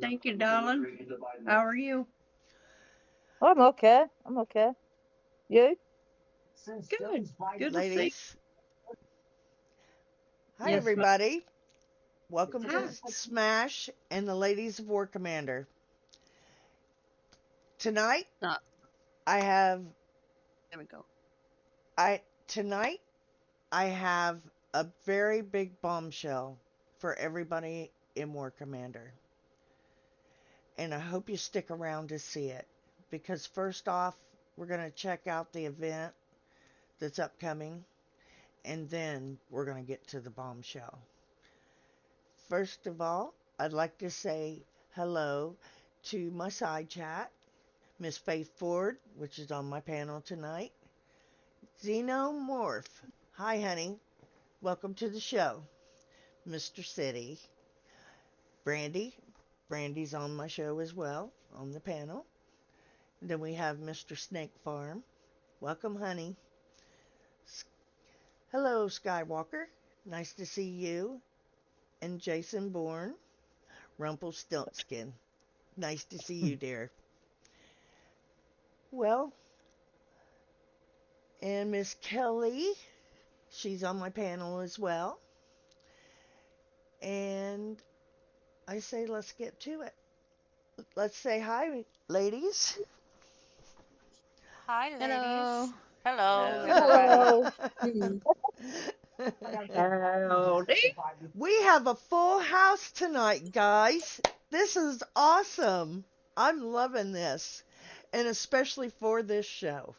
Thank you, darling. How are you? I'm okay. I'm okay. You? Good. Good to see. Ladies, hi Yes, ma'am. everybody. Welcome to Hi. Smash and the Ladies of War Commander. Tonight Ah, I have there we go. I tonight I have a very big bombshell for everybody in War Commander. And I hope you stick around to see it because first off, we're going to check out the event that's upcoming and then we're going to get to the bombshell. First of all, I'd like to say hello to my side chat, Miss Faith Ford, which is on my panel tonight, Xenomorph. Hi, honey. Welcome to the show. Mr. City, Brandy. Brandy's on my show as well, on the panel. Then we have Mr. Snake Farm. Welcome, honey. Hello, Skywalker. Nice to see you. And Jason Bourne, Rumpelstiltskin. Nice to see you, dear. Well, and Miss Kelly, she's on my panel as well. And I say let's get to it. Let's say hi, ladies. Hi, Hello. ladies. Hello, everybody. Hello. Howdy. We have a full house tonight, guys. This is awesome. I'm loving this, and especially for this show.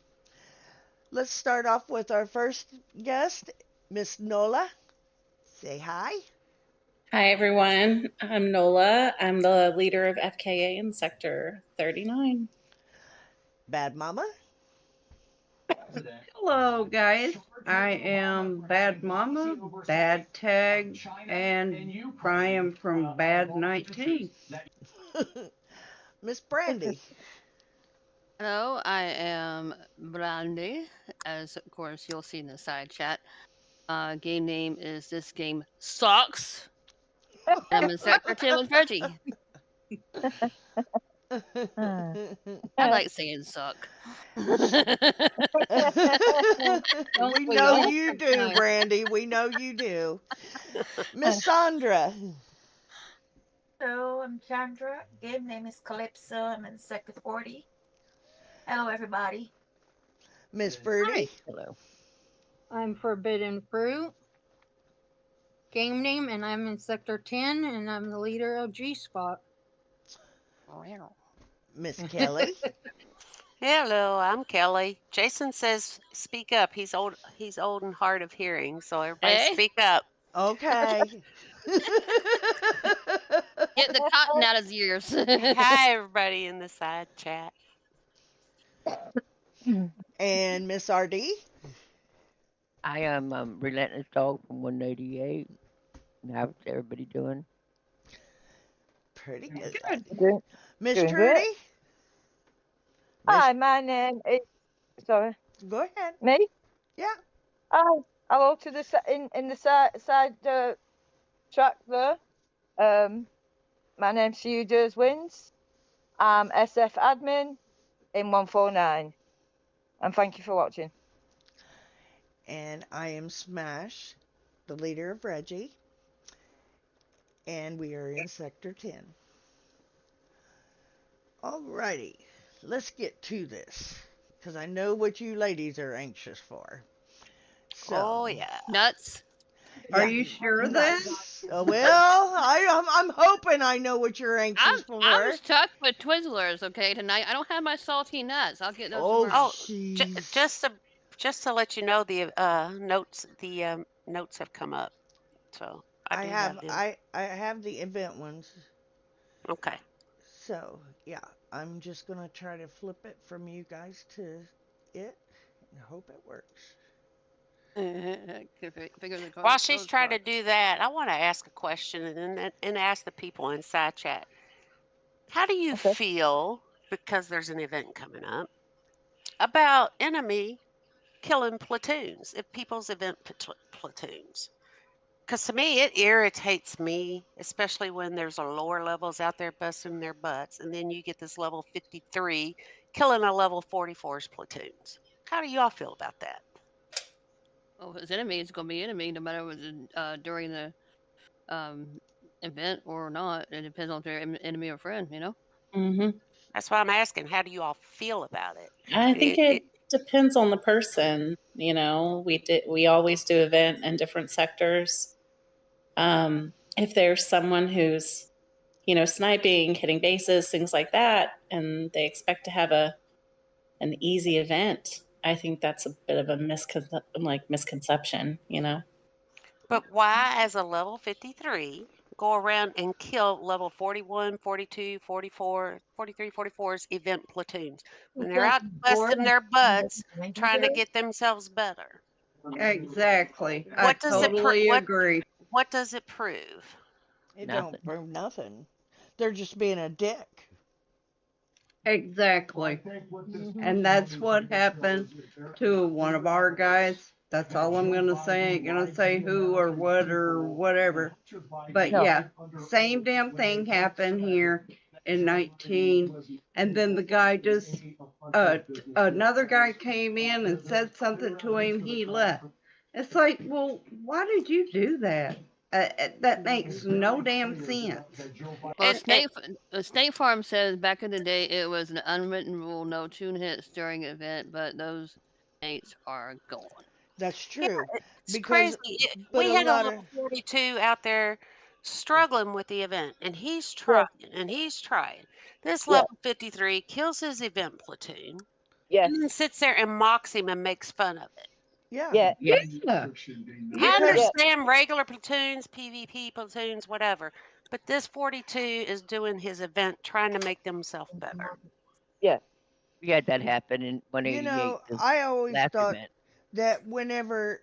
Let's start off with our first guest, Miss Nola. Say hi. Hi, everyone. I'm Nola. I'm the leader of FKA in Sector 39. Bad Mama. Hello, guys. I am Bad Mama, Bad Tag, and Brian from Bad 19. Miss Brandy. Hello, I am Brandy, as of course you'll see in the side chat. Game name is This Game Sucks. And I'm in Sector 10 with Reggie. Hmm. I like saying suck. Don't We we know all you do, sometimes? Brandy. We know you do. Miss Sandra. Hello, I'm Chandra. Game name is Calypso. I'm in Sector 40. Hello, everybody. Miss Hi. Birdie. Hello. I'm Forbidden Fruit. Game name, and I'm in Sector 10, and I'm the leader of G Spot. Miss Kelly. Hello, I'm Kelly. Jason says speak up. He's old and hard of hearing, so everybody Hey, speak up. Okay. get the cotton out of his ears. Hi, everybody in the side chat. And Miss RD. I am Relentless Dog from 188. How's everybody doing? Pretty good. Good. Doing, Miss doing great. Trudy. Miss, Hi, my name is. Sorry, go ahead. me. Yeah. Oh, hello to the in the side track there. Um, my name's Theodores Wins. I'm SF admin in 149, and thank you for watching. And I am Smash, the leader of Reggie. And we are in Sector 10. Alrighty. Let's get to this. Because I know what you ladies are anxious for. Oh, So, yeah. Nuts. Are yeah. you sure of that? Nuts. Well, I'm hoping I know what you're anxious I'm for. stuck with Twizzlers, okay, tonight. I don't have my salty nuts. I'll get those Oh, tomorrow. Oh, jeez. just to let you know, the notes have come up. So I I do have have them. I have the event ones. Okay. So, yeah, I'm just going to try to flip it from you guys to it and hope it works. Figure the While code, she's code's trying to crossed. do that, I want to ask a question and ask the people in side chat. How do you Okay. feel because there's an event coming up about enemy killing platoons, if people's event platoons? Because to me, it irritates me, especially when there's a lower levels out there busting their butts, and then you get this level 53 killing a level 44's platoons. How do y'all feel about that? Well, if it's enemy, it's gonna be enemy, no matter whether during the um, event or not. It depends on if they're enemy or friend. You know. Hmm. That's why I'm asking. How do you all feel about it? I think it depends on the person. We always do event in different sectors. If there's someone who's sniping, hitting bases, things like that, and they expect to have an easy event, I think that's a bit of a misconception. But why, as a level 53, go around and kill level 41, 42, 44, 43, 44's event platoons when they're Because out busting their butts trying to get themselves better? Exactly. I What does it totally agree. what does it prove? It Nothing. don't prove nothing. They're just being a dick. Exactly. And that's what happened to one of our guys. That's all I'm gonna say. I ain't gonna say who or what or whatever. But No. yeah, same damn thing happened here in 19. And then the guy just, another guy came in and said something to him. He left. It's like, well, why did you do that? That makes no damn sense. Well, And State Farm says back in the day it was an unwritten rule, no tune hits during an event, but those dates are gone. That's yeah, true. it's Because, crazy. but We a had a lot of, level 42 out there struggling with the event, and he's Yeah. trying and he's trying. This Yeah. level 53 kills his event platoon Yes. and then sits there and mocks him and makes fun of it. yeah. Yeah. Yeah. I Yeah. Because understand regular platoons, PvP platoons, whatever, but this 42 is doing his event trying to make themselves better. Yeah. We had that happen in you 188, know, the I always last thought event. that whenever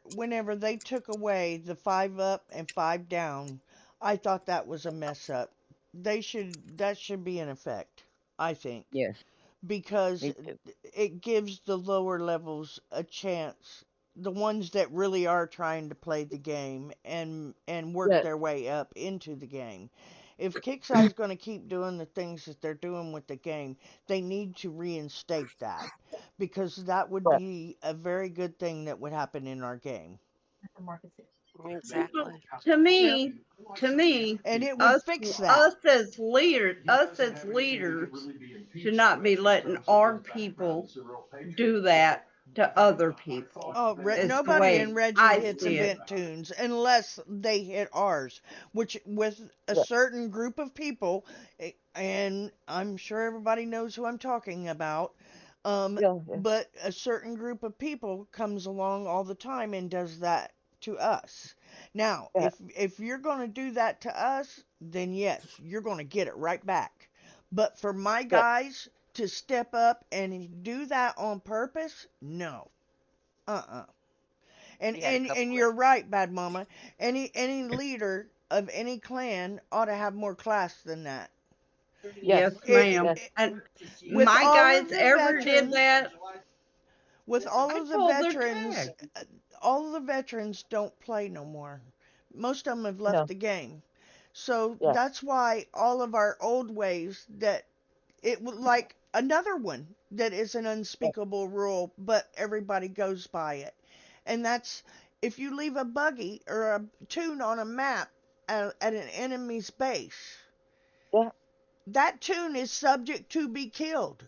they took away the 5 up and 5 down, I thought that was a mess up. That should be in effect, I think, Yes, because me too. it gives the lower levels a chance, the ones that really are trying to play the game and work Yeah. their way up into the game. If Kixeye's going to keep doing the things that they're doing with the game, they need to reinstate that, because that would Yeah. be a very good thing that would happen in our game, Exactly. To me, and it would us fix that. us as leaders should not be letting our people do that to other people. Oh, Is the nobody way in Reggie I hits see it. event tunes unless they hit ours, which with a Yeah. certain group of people, and I'm sure everybody knows who I'm talking about. Yeah. Yeah. But a certain group of people comes along all the time and does that to us. Now, Yeah. if you're going to do that to us, then yes, you're going to get it right back. But for my Yeah. guys to step up and do that on purpose, no. Uh-uh. And We had a and couple and of you're right, Bad Mama. Any leader of any clan ought to have more class than that. Yes. Yes, It, ma'am. Yes. it And with my all guys of the ever did veterans, that, with all I of the pulled their veterans, tag. all of the veterans don't play no more. Most of them have left No. the game. So Yeah. that's why all of our old ways, that it would like another one that is an Yeah. unspeakable rule, but everybody goes by it. And that's, if you leave a buggy or a tune on a map at an enemy's base, Yeah. that tune is subject to be killed.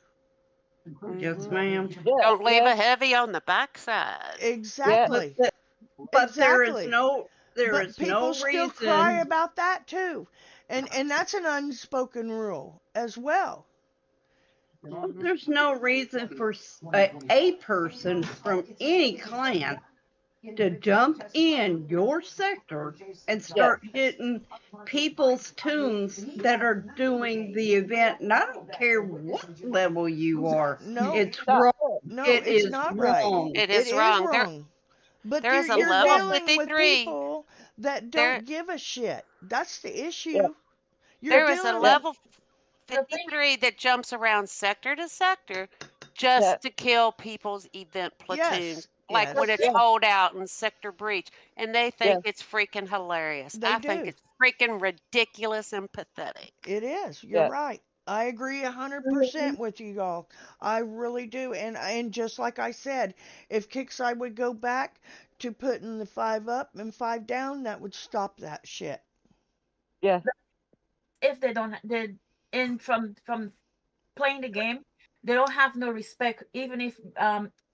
Yes, Hmm. ma'am. Yeah. Don't leave Yeah. a heavy on the backside. Yeah. But Exactly. the, but Exactly. there But is no people still cry reason. about that too. And that's an unspoken rule as well. Hmm. There's no reason for a person from any clan to jump in your sector and Yeah. start hitting people's tunes that are doing the event. And I don't care what level you are. No, It's Stop. wrong. no, It it's is not right. wrong. It It is is wrong. wrong. But There is a you're level Exactly. dealing with 53. people that There don't give a shit. That's the Yeah. issue. You're there is a dealing Yeah. with, level The thing 53 that jumps around sector to sector Yeah. just to kill people's event yes, platoons like Yes. when it's Yeah. holdout and sector breach, and they Yeah. think it's freaking hilarious. They I think do. it's freaking ridiculous and pathetic. It is. You're Yeah. right. I agree 100% with you all. I really do. And just like I said, if Kixeye would go back to putting the 5 up and 5 down, that would stop that shit. Yeah. If they don't, they in from playing the game, they don't have no respect. Even if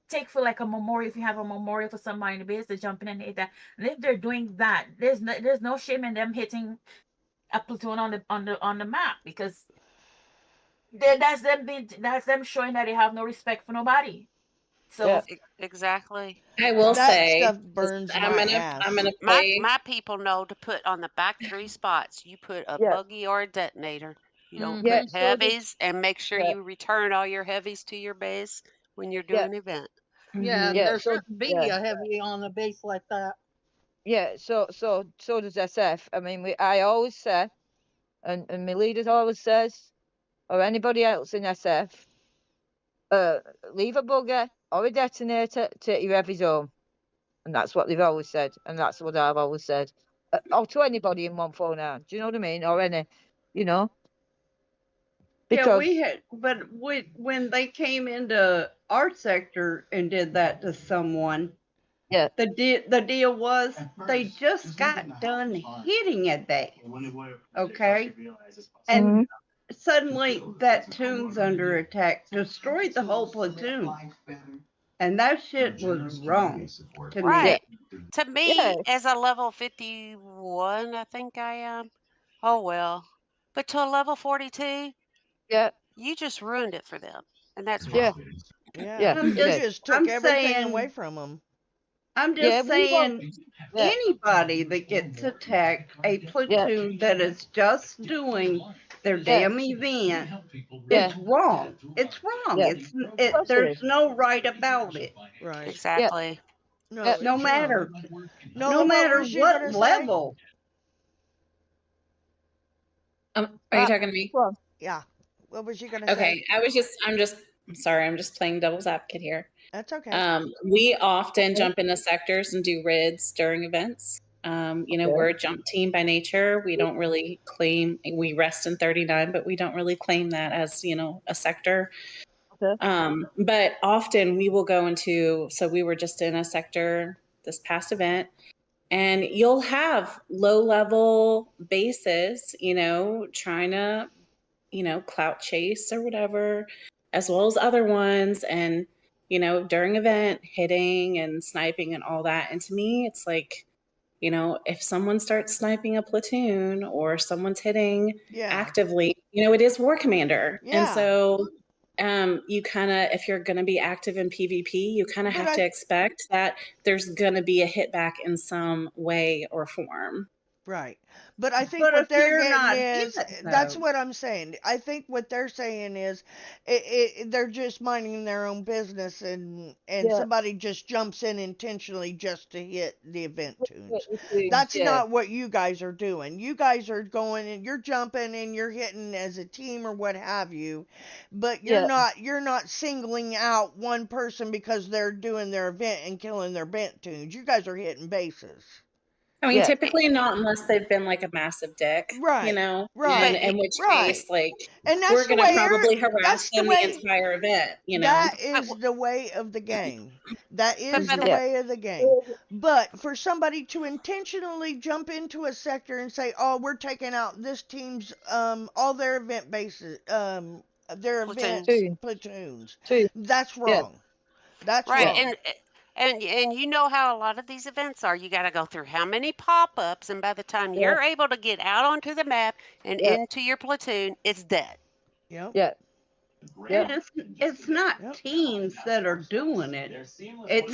take for like a memorial, if you have a memorial for somebody in the base, they're jumping in and hit that. And if they're doing that, there's no shame in them hitting a platoon on the map, because that's them showing that they have no respect for nobody. So Yeah. Exactly. I will That say, stuff 'cause burns I'm my gonna ass. I'm gonna My play. my people know to put on the back 3 spots. You put a Yeah. buggy or a detonator. You don't Yeah. put So does, heavies, and make sure yeah. you return all your heavies to your base when you're Yeah. doing an event. Yeah, Mhm. Yeah. there So shouldn't be yeah. a heavy on a base like that. Yeah. So does SF. I mean, I always say, and my leaders always says, or anybody else in SF, leave a bugger or a detonator, take your heavies home. And that's what they've always said. And that's what I've always said. Or to anybody in 149. Do you know what I mean? Or any, you know, Yeah, because, we had, but when they came into our sector and did that to someone, yeah. the deal was they just got done hitting a day, okay, and suddenly that tune's under attack, destroyed the whole platoon, and that shit was wrong to me. Yeah. Right. To Yeah. me, as a level 51, I think I am. Oh well. But to a level 42, Yeah. you just ruined it for them, and that's Yeah. wrong. Yeah. Yeah. I'm You You just did. just took I'm everything away saying from them. I'm Yeah. just We want. saying Yeah. anybody that gets attacked, a Yeah. platoon that is just doing their Yeah. damn event, Yeah. it's wrong. It's wrong. Yeah. There's Especially. no right about it. Right. Yeah. Exactly. No, Yeah. No it's wrong. matter Nola, no what matter was you what gonna say? level. Are you talking to me? Well, Yeah. What was you gonna say? Okay, I'm sorry, I'm just playing devil's advocate here. That's okay. We often okay. jump into sectors and do rids during events. You know, Okay. we're a jump team by nature. We don't really claim, we rest in 39, but we don't really claim that as, you know, a sector. Okay. But often we will go into, so we were just in a sector this past event, and you'll have low level bases, you know, trying to, you know, clout chase or whatever, as well as other ones. And, you know, during event, hitting and sniping and all that. And to me, it's like, you know, if someone starts sniping a platoon or someone's hitting Yeah. actively, you know, it is War Commander. And Yeah. so you kind of, if you're going to be active in PvP, you kind of But have to expect that there's going to be a hit back in some way or form. Right. But I think But what if they're you're getting not is hit, that's though, what I'm saying. I think what they're saying is they're just minding their own business and Yeah. somebody just jumps in intentionally just to hit the event tunes. Yeah. That's not what you guys are doing. You guys are going and you're jumping and you're hitting as a team or what have you. But Yeah. you're not singling out one person because they're doing their event and killing their event tunes. You guys are hitting bases. I mean, Yeah. typically not unless they've been like a massive dick, you Right. know, Right. in which Right. case, like, And we're that's the going to way probably harass that's the them the way entire event, you know. that But is the way of the game. That is but the Yeah. way of the game. But for somebody to intentionally jump into a sector and say, "Oh, we're taking out this team's all their event bases, their event platoons. platoons," Two. that's Yeah. wrong. That's Right. wrong. And you know how a lot of these events are. You got to go through how many pop-ups, and by the time Yeah. you're able to get out onto the map and Yeah. into your platoon, it's dead. Yep. Yeah. Yeah. and it's not Yep. teams that are doing it. It's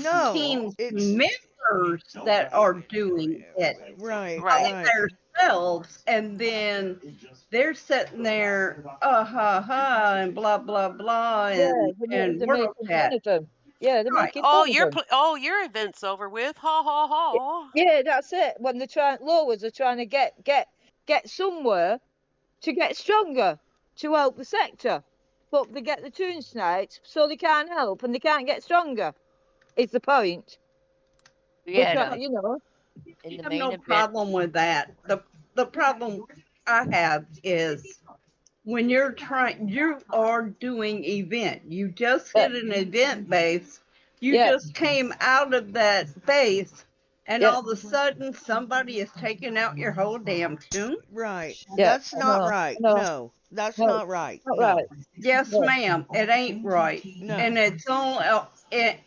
No, team it's members that are doing it right, Right. by right. themselves, and then they're sitting there, ha ha, and blah blah blah, Yeah. and They're world making chat. fun of them. Yeah. They're Right. making Oh, fun of them. your event's over with. Ha ha ha. Yeah. That's it. When they're trying, lowers are trying to get somewhere to get stronger to help the sector, but they get the tune sniped, so they can't help and they can't get stronger. Is the point? Yeah, Because no, you know, in the I have main no event. problem with that. The problem I have is when you are doing event. You just yeah, hit an event base. You yeah, just came out of that base, and yeah, all of a sudden somebody is taking out your whole damn tune. Right. yeah. That's I not know, right. I know. No, that's No, not right. not right. No, Yes, No, ma'am. It ain't right, and no. it's only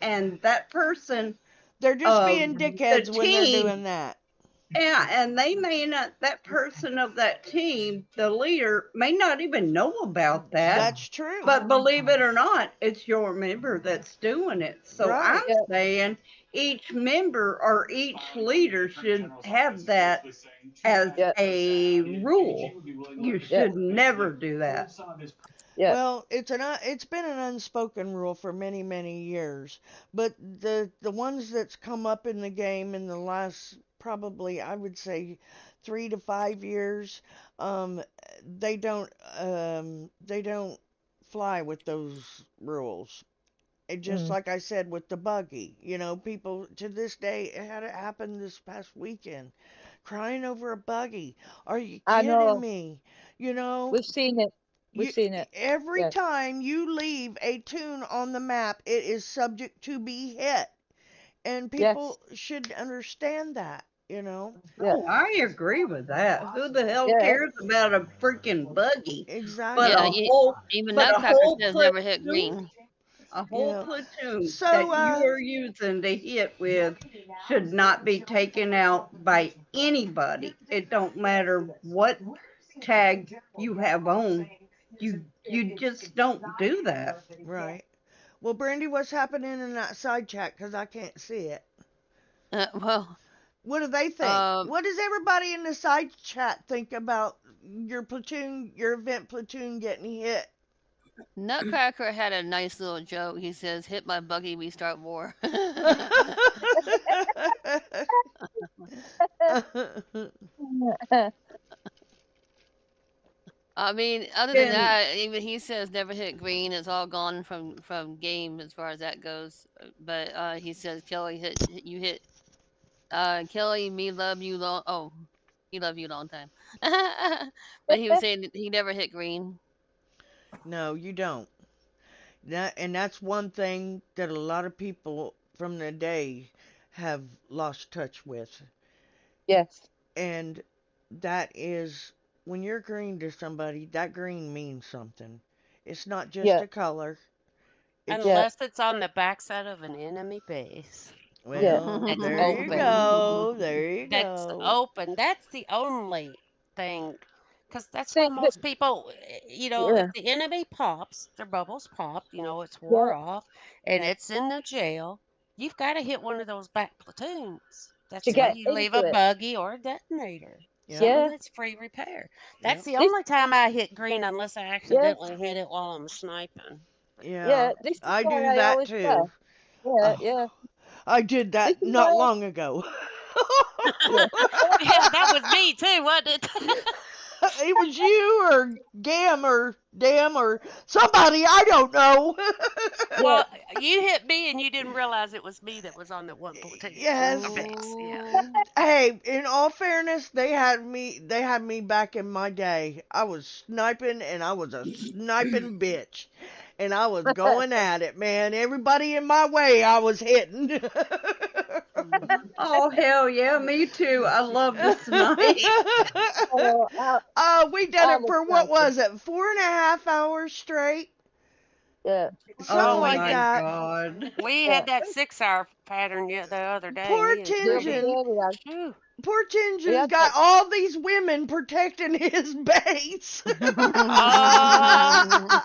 and that person They're just of being the dickheads when they're team. doing that. Yeah, and they may not, that person of that team, the leader, may not even know about that. That's true. But believe it or not, it's your member that's doing it. So I'm Right. yeah, saying each member or each leader should have that as yeah, a rule. You yeah, should never do that. yeah. Well, it's been an unspoken rule for many, many years, but the ones that's come up in the game in the last probably I would say 3 to 5 years, um, they don't fly with those rules. And just Mm. like I said with the buggy, people to this day, it had it happen this past weekend, crying over a buggy. Are you I kidding know. me? You know, We've seen it. We've you seen it. every Yeah. time you leave a tune on the map, it is subject to be hit, and Yes. people should understand that. Yeah. Oh, I agree with that. Who the hell Yeah. cares about a freaking buggy? But Yeah, a Exactly. even but a Nutcracker whole says never hit platoon green. A whole Yeah. platoon that So, you are using to hit with should not be taken out by anybody. It don't matter what tag you have on. You just don't do that. right. Well, Brandy, what's happening in that side chat? Because I can't see it. Well, What do they think? um, What does everybody in the side chat think about your platoon, your event platoon getting hit? Nutcracker had a nice little joke. He says, "Hit my buggy, we start war." I mean, other than And that, even he says never hit green. It's all gone from game as far as that goes. But he says Kelly you hit Kelly, me love you long. Oh, he loved you long time. But he was saying that he never hit green. No, you don't. And that's one thing that a lot of people from the day have lost touch with. Yes. And that is when you're green to somebody, that green means something. It's not just Yeah. a color. It's Yeah. Unless it's on the backside of an enemy base. Yeah. well, That's there you Open. go. There you that's go. open. That's the only thing, because that's See, when but most people, if yeah. the enemy pops, their bubbles popped, it's Yeah. wore off, and it's in the jail, you've got to hit one of those back platoons. To That's why get you leave a into it. buggy or a detonator. Yep. Something Yeah. that's free repair. That's Yep. the This. only time I hit green, unless I Yeah. accidentally hit it while I'm sniping. But Yeah. Yeah. This is I do why I that always say. too. Yeah. Oh, Yeah. I did This that is why. not long ago. Yeah. yeah, that was me too, wasn't it? It was you or Gam or Dam or somebody, I don't know. Yeah. Well, you hit me and you didn't realize it was me that was on that one platoon or Yes. base. Yeah. Hey, in all fairness, they had me back in my day. I was sniping and I was a sniping bitch. And I was going at it, man. Everybody in my way I was hitting. oh hell yeah, me too. I love to snipe. Oh, We did I it was for what sniping. was it, 4.5 hours straight? Yeah. Something Oh like Oh, my that. god. we Yeah. had that 6 hour pattern yet the other day, Poor me and The other Cindy. Tinjin. day Phew. Poor we Tinjin's had got like all these women protecting his base. Uh,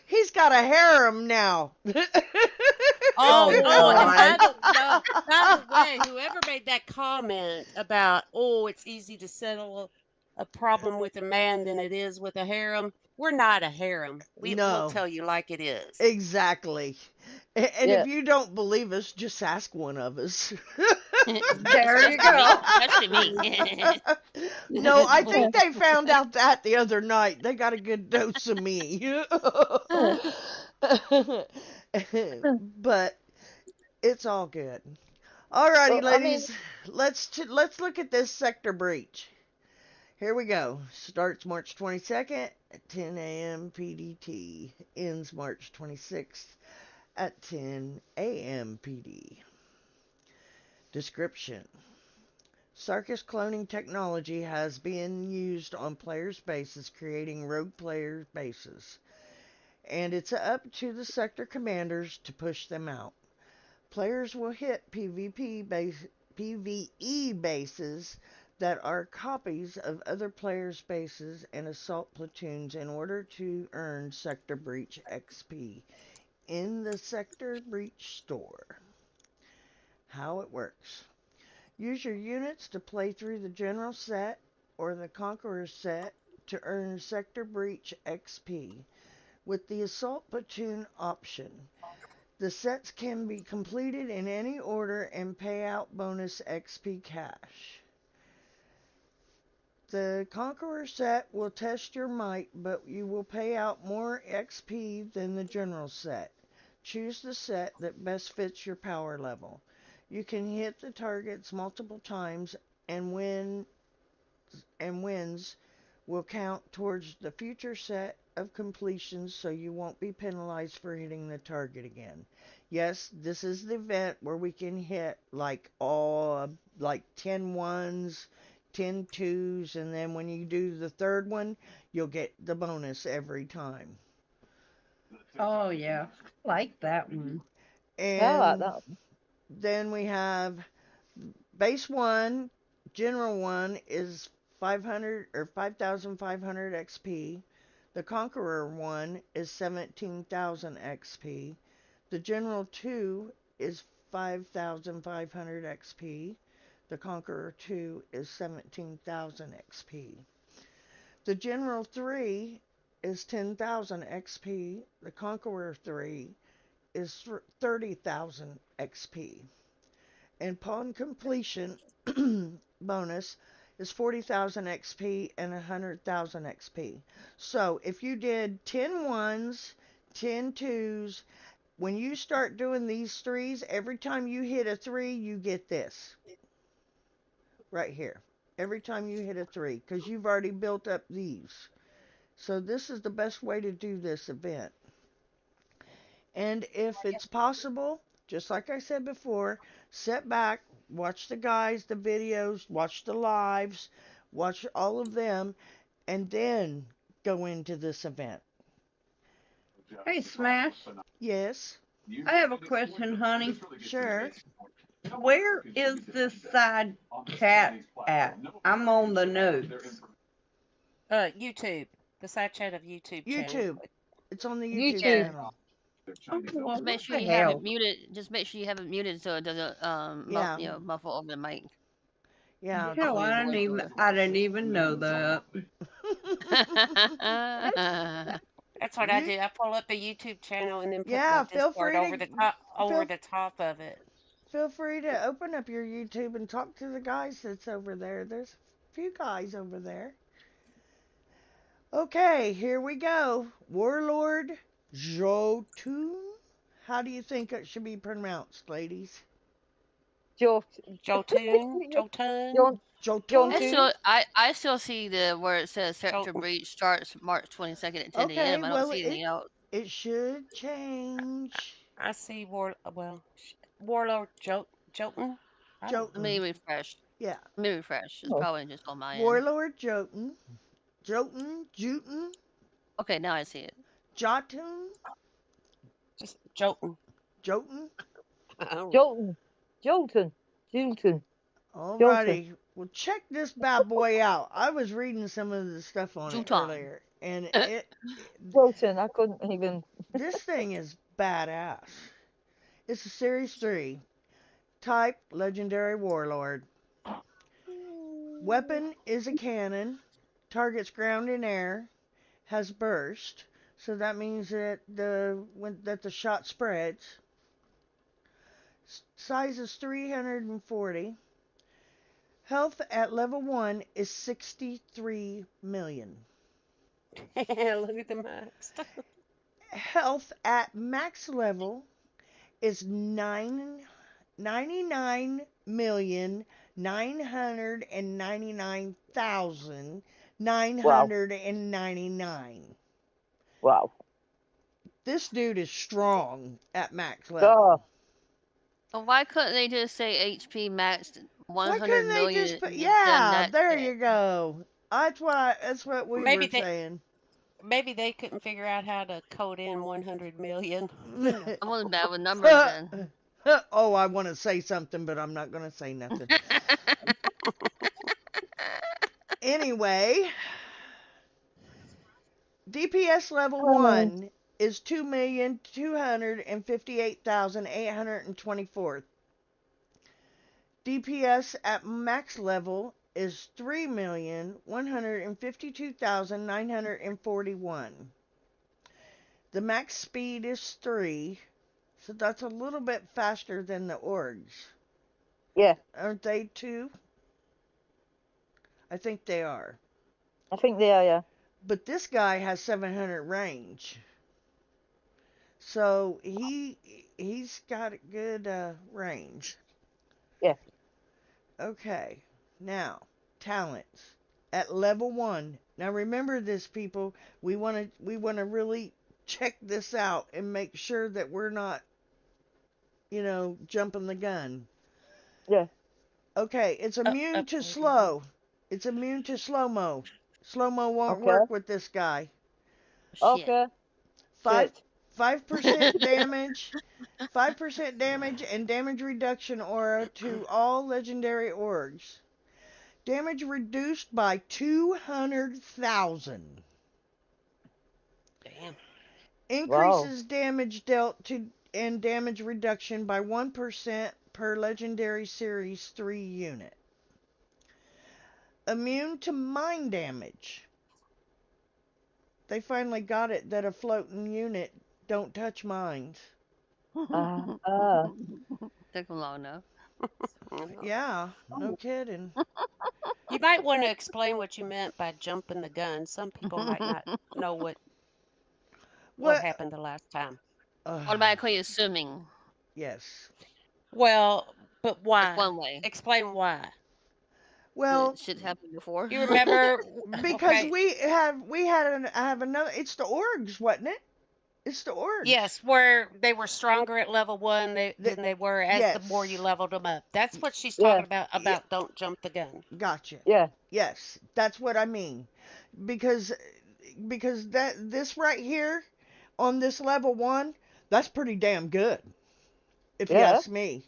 He's got a harem now. Oh and god. by the way, whoever made that comment about, it's easy to settle a problem with a man than it is with a harem. We're not a harem. We'll No, tell you like it is. exactly. And yeah. if you don't believe us, just ask one of us. There you especially me, go. especially me. No, I think they found out that the other night. They got a good dose of me. But It's all good. Alrighty, Well, I mean, ladies. Let's look at this sector breach. Here we go. Starts March 22nd at 10 a.m. PDT. Ends March 26th at 10 a.m. PD. Description. Sarkis cloning technology has been used on players' bases, creating rogue player bases, and it's up to the sector commanders to push them out. Players will hit PvE bases that are copies of other players' bases and assault platoons in order to earn Sector Breach XP in the Sector Breach store. How it works. Use your units to play through the General set or the Conqueror set to earn Sector Breach XP with the Assault Platoon option. The sets can be completed in any order and pay out bonus XP cash. The Conqueror set will test your might, but you will pay out more XP than the General set. Choose the set that best fits your power level. You can hit the targets multiple times and wins will count towards the future set of completions, so you won't be penalized for hitting the target again. Yes, this is the event where we can hit like 10 ones, 10 twos, and then when you do the third one, you'll get the bonus every time. Oh yeah, like that one. I like And that. then we have base 1, general 1 is 500 or 5,500 XP. The Conqueror 1 is 17,000 XP. The General 2 is 5,500 XP. The Conqueror 2 is 17,000 XP. The General 3 is 10,000 XP. The Conqueror 3 is 30,000 XP. And upon completion, bonus is 40,000 XP and 100,000 XP. So if you did 10 ones, 10 twos, when you start doing these threes, every time you hit a 3, you get this. Right here. Every time you hit a 3, because you've already built up these. So this is the best way to do this event. And if it's possible, just like I said before, sit back, watch the guys, the videos, watch the lives, watch all of them, and then go into this event. Hey, Smash. Yes, I have a question, honey. sure. Where is this side chat at? I'm on the notes. YouTube. The side chat of YouTube channel. YouTube. It's on the YouTube YouTube. channel. Oh, well, Just make what sure the you have it hell? muted. Just make sure you have it muted so it doesn't Yeah, muffle over the mic. yeah. Hell, Before your voice goes. I didn't even know that. That's what I you, do. I pull up the YouTube channel and then put the yeah, Discord over feel the top of it. feel free to open up your YouTube and talk to the guys that's over there. There's a few guys over there. Okay, here we go. Warlord Jotun. How do you think it should be pronounced, ladies? Jot. Jotun, Jotun, Jot. Jotun? I still see the where it says sector Jotun. breach starts March 22nd at 10 Okay, a.m. I don't well see anything else. it should change. I see Warlord Jotun. I don't Let me Jotun. refresh. Yeah. Let me refresh. It's Oh. probably just on my end. Warlord Jotun. Jotun. Okay, now I see it. Jotun. just Jotun. Jotun. Jolton. Jolton. Jolton. Alrighty. Well, check this bad boy out. I was reading some of the stuff on it Jotun. earlier, and Jolton. I couldn't even. this thing is badass. It's a Series 3. Type Legendary Warlord. Weapon is a cannon. Targets ground and air. Has burst. So that means that the shot spreads. Size is 340. Health at level 1 is 63 million. Look at the max. Health at max level is 99,999,999. Wow. This dude is strong at max Oh, level. Well, why couldn't they just say HP maxed Why 100 couldn't they million just put? and just done Yeah, that there shit? you go. That's what we Maybe were they saying. maybe they couldn't figure out how to code in 100 million. I wasn't bad with numbers then. Oh, I want to say something, but I'm not going to say nothing. Anyway, DPS level 1 is 2,258,824. DPS at max level is 3,152,941. The max speed is 3, so that's a little bit faster than the orgs. Yeah, Aren't they 2? I think they are. I think they are. Yeah. But this guy has 700 range. So he's got a good range. Yeah. Okay. Now, talents at level 1. Now remember this, people. We want to really check this out and make sure that we're not, jumping the gun. Yeah. Okay, it's immune to slow. It's immune to slow-mo. Slow-mo won't Okay. work with this guy. Shit. Okay. 5 Shit. 5% damage. 5% damage and damage reduction aura to all legendary orgs. Damage reduced by 200,000. Damn. Increases damage dealt to and damage reduction by 1% per legendary series 3 unit. Immune to mine damage. They finally got it that a floating unit don't touch mines. Took them long enough. Yeah, no kidding. You might want to explain what you meant by jumping the gun. Some people might not know what What? happened the last time. Automatically assuming. Yes. Well, but That's why? one way. Explain why. Well, That shit happened before. You remember? because Okay. I have another. It's the orgs, wasn't it? It's the orgs. Yes, where they were stronger at level 1 The- than they were as the more you yes. leveled them up. That's what she's Yeah. talking about. Yeah. About don't jump the gun. Gotcha. Yeah. Yes, that's what I mean. Because this right here on this level 1, that's pretty damn good. If you Yeah. ask me.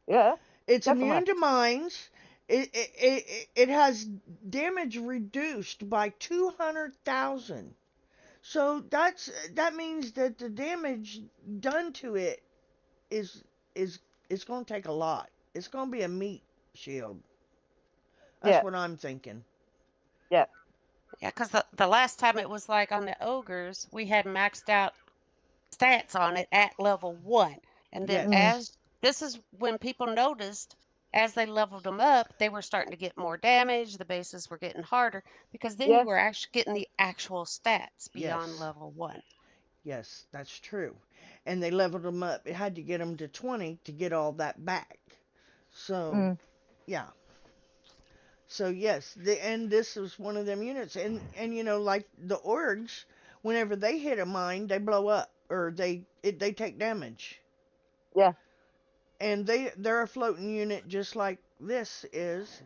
Yeah. It's immune Definitely. to mines. It has damage reduced by 200,000. So that means that the damage done to it is is it's going to take a lot. It's going to be a meat shield. That's Yeah. what I'm thinking. Yeah. Yeah, because the last time it was like on the ogres, we had maxed out stats on it at level 1. And then Yes. as this is when people noticed as they leveled them up, they were starting to get more damage. The bases were getting harder because then you Yeah. were actually getting the actual stats beyond Yes. level 1. Yes, that's true. And they leveled them up. It had to get them to 20 to get all that back. So, yeah. So yes, and this was one of them units, and like the orgs, whenever they hit a mine, they blow up or they take damage, Yeah. and they're a floating unit just like this is,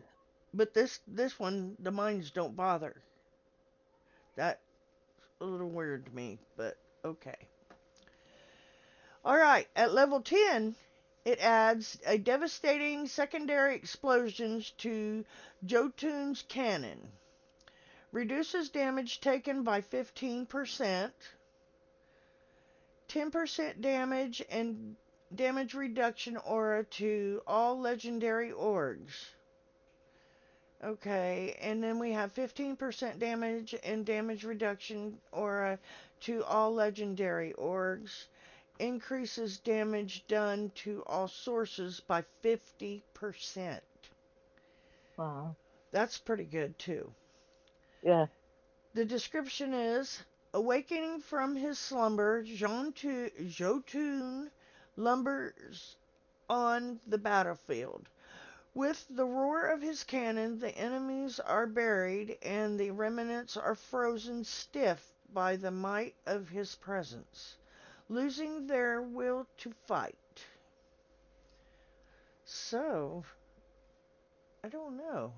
but this one the mines don't bother. That's a little weird to me, but okay. All right, at level 10, it adds a devastating secondary explosions to Jotun's cannon. Reduces damage taken by 15%, 10% damage and damage reduction aura to all legendary orgs. Okay, and then we have 15% damage and damage reduction aura to all legendary orgs. Increases damage done to all sources by 50%. Wow. That's pretty good too. Yeah. The description is: awakening from his slumber, Jotun lumbers on the battlefield. With the roar of his cannon, the enemies are buried, and the remnants are frozen stiff by the might of his presence, losing their will to fight. So, I don't know.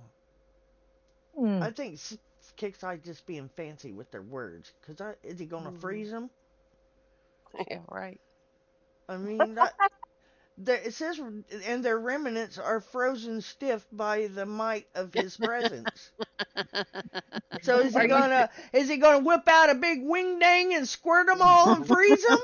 Hmm. I think Kixeye just being fancy with their words. Because is he going to freeze them? Yeah, right. I mean, it says, and their remnants are frozen stiff by the might of his presence. So is he Are you gonna whip out a big wing dang and squirt them all and freeze them?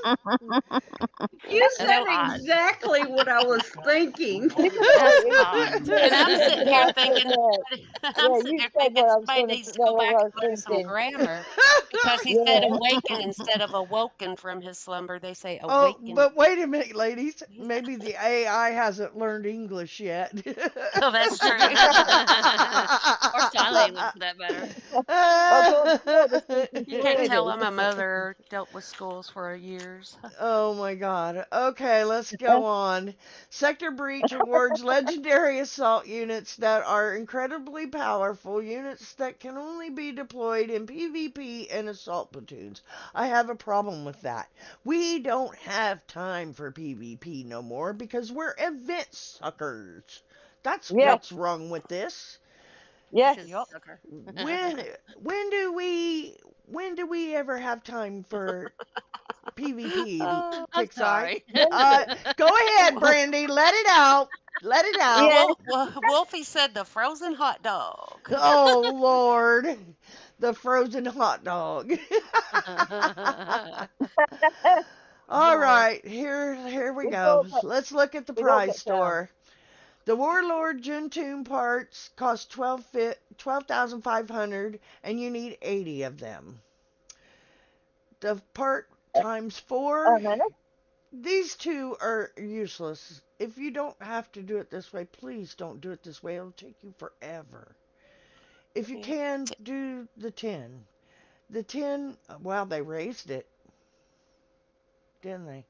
You That's said odd. exactly what I was thinking. That's odd. And I'm sitting here thinking, Yeah, I'm yeah, sitting you here said thinking what I was somebody going to, needs to go what back I and was learn some thinking. grammar because he said Yeah. awaken instead of awoken from his slumber. They say Oh, awaken. but wait a minute, ladies. Maybe the AI hasn't learned English yet. Oh, that's true. Or sign language for that matter. You can't tell I'm a mother dealt with schools for years. Oh my god. Okay, let's go on. Sector Breach awards legendary assault units that are incredibly powerful, units that can only be deployed in PvP and assault platoons. I have a problem with that. We don't have time for PvP no more because we're event suckers. That's Yes. what's wrong with this. Yes. This is sucker. When do we ever have time for PvP, I'm Kixeye? sorry. Go ahead, Brandy. Let it out. Let it out. Yeah. Wolfie said the frozen hot dog. Oh Lord, the frozen hot dog. All No, right, here we we go. don't get, Let's look at the we don't prize get down. store. The Warlord Juntoon parts cost 12,500, and you need 80 of them. The part times 4. A minute. These two are useless. If you don't have to do it this way, please don't do it this way. It'll take you forever. If you can, do the 10. The 10, well, they raised it, didn't they?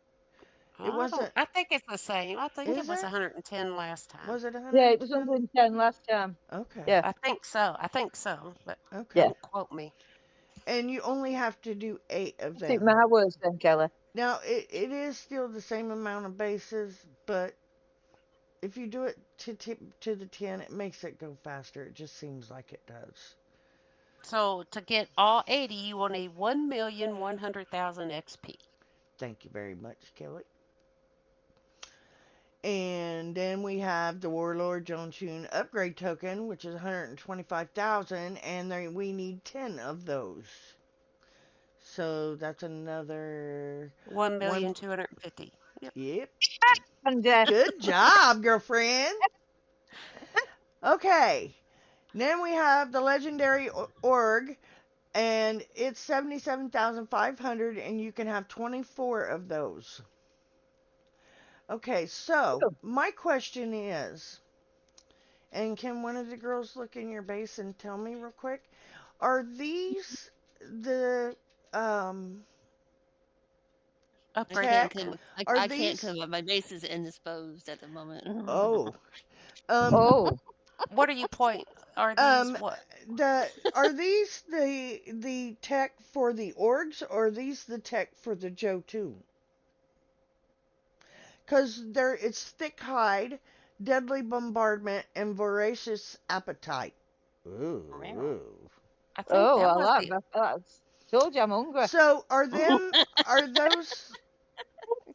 It wasn't, I think it's the same. I think it is was it? 110 last time. Was it Yeah, it was 110? 110 last time. Okay, Yeah. I think so. But okay. Yeah. don't quote me. And you only have to do 8 of Take them. my words then, Kelly. Now, it is still the same amount of bases, but if you do it to the 10, it makes it go faster. It just seems like it does. So to get all 80, you will need 1,100,000 XP. Thank you very much, Kelly. And then we have the Warlord Jontune upgrade token, which is 125,000, and we need 10 of those. So that's another 1,250,000. Yep. Yep. And Good job, girlfriend. Okay. Then we have the legendary org, and it's 77,500, and you can have 24 of those. Okay, so my question is, and can one of the girls look in your base and tell me real quick, are these the tech? I can't come. My base is indisposed at the moment. Oh. oh. What are you point? Are these what? Are these the tech for the orgs, or are these the tech for the Jotun? Because it's thick hide, deadly bombardment, and voracious appetite. Ooh. I think Oh, that I was like the. that. Told you I'm hungry. So are those?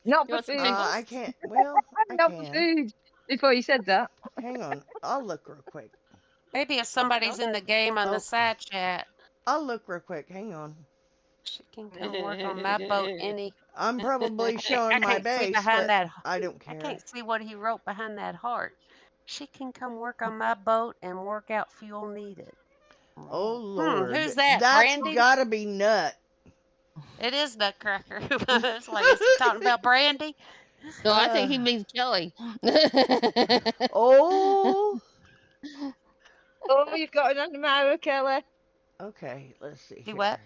Not You for want some food. tingles? I can't. Well, I Not for can. food. Before you said that. Hang on. I'll look real quick. Maybe if somebody's in the game on the Oh, side chat, I'll look real quick. Hang on. she can come work on my boat. I'm probably I showing my can't see base, behind but that. I don't I care. can't see what he wrote behind that heart. She can come work on my boat and work out fuel needed. Oh Lord, Who's that? that's Brandy? gotta be Nut. It is Nutcracker. It's like, is he talking about Brandy? No, I think he means Kelly. Oh. Oh, you've got an admirer, Kelly. Okay, let's see. Do here. what?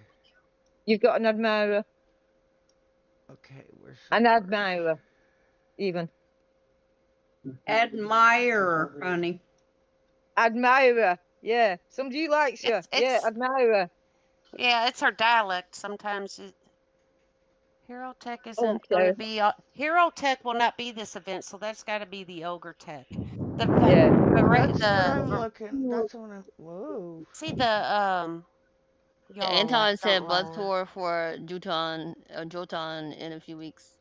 You've got an admirer. Okay, where's An admirer. even. Admirer, honey. Admirer. Yeah. Somebody likes you. Yeah, It's admirer. yeah, it's her dialect. Sometimes Hero Tech isn't going to Okay. be. Hero Tech will not be this event, so that's got to be the Ogre Tech. The Yeah. That's what I'm looking. That's what I'm. Whoa. see the y'all don't laugh, Anton don't said bus laugh. tour for Jotan in a few weeks.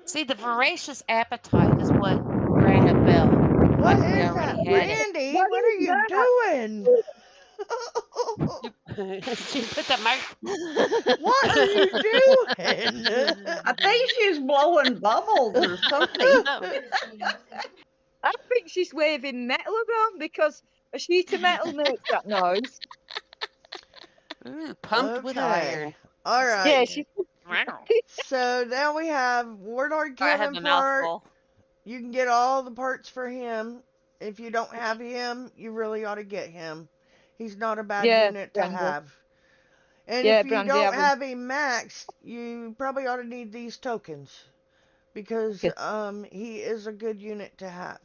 See, the voracious appetite is what Brandon felt What like is we that, already had it. Randy? What are you doing? She put the What are you doing? I think she's blowing bubbles or something. I think she's waving metal around because a sheet of metal makes that noise. Ooh, pumped with iron. All That's right. Yeah, good. she. So now we have Warlord I had Kevin my part. mouthful. You can get all the parts for him. If you don't have him, you really ought to get him. He's not a bad Yeah, unit to Brandy. have. And Yeah, if you Brandy, don't I would. have him maxed, you probably ought to need these tokens. Because Yes. he is a good unit to have.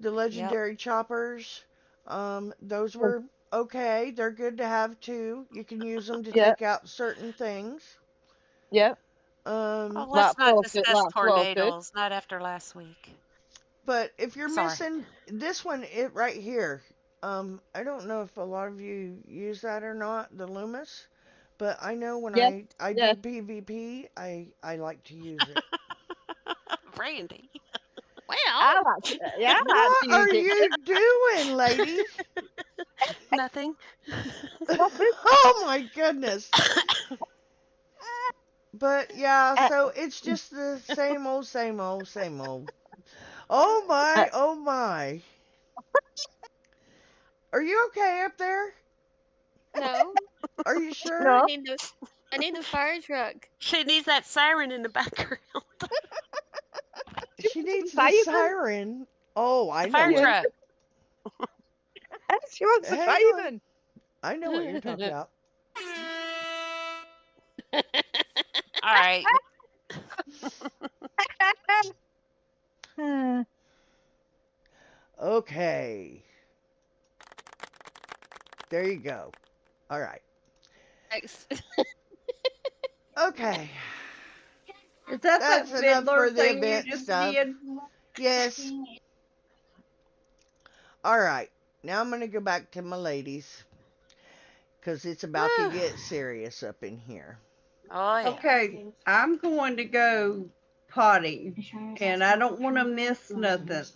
The legendary choppers, those were okay. They're good to have too. You can use them to Yeah. take out certain things. Yeah. Oh, Um, let's not Like discuss floated. tornadoes. Not after last week. but if you're Sorry. missing this one, it right here. I don't know if a lot of you use that or not, the Loomis. But I know when Yeah. I Yeah. do PvP, I like to use it. Randy. I Well, like to, yeah, I like What to are use it. you doing, lady? Nothing. Oh my goodness. But yeah, so it's just the same old, same old, same old. Oh my, oh my. Are you okay up there? no. Are you sure? No. I need the fire truck. She needs that siren in the background. She needs the Fireman. siren. Oh, I The know fire what. truck. She wants a Hang on. fireman. I know what you're talking about. All right. Okay. There you go. All right. Thanks. Okay. Is that That's that enough fiddler for the thing you event just stuff. did? Yes. All right. Now I'm going to go back to my ladies because it's about to get serious up in here. Oh yeah. Okay, I'm going to go potty, and I don't want to miss nothing.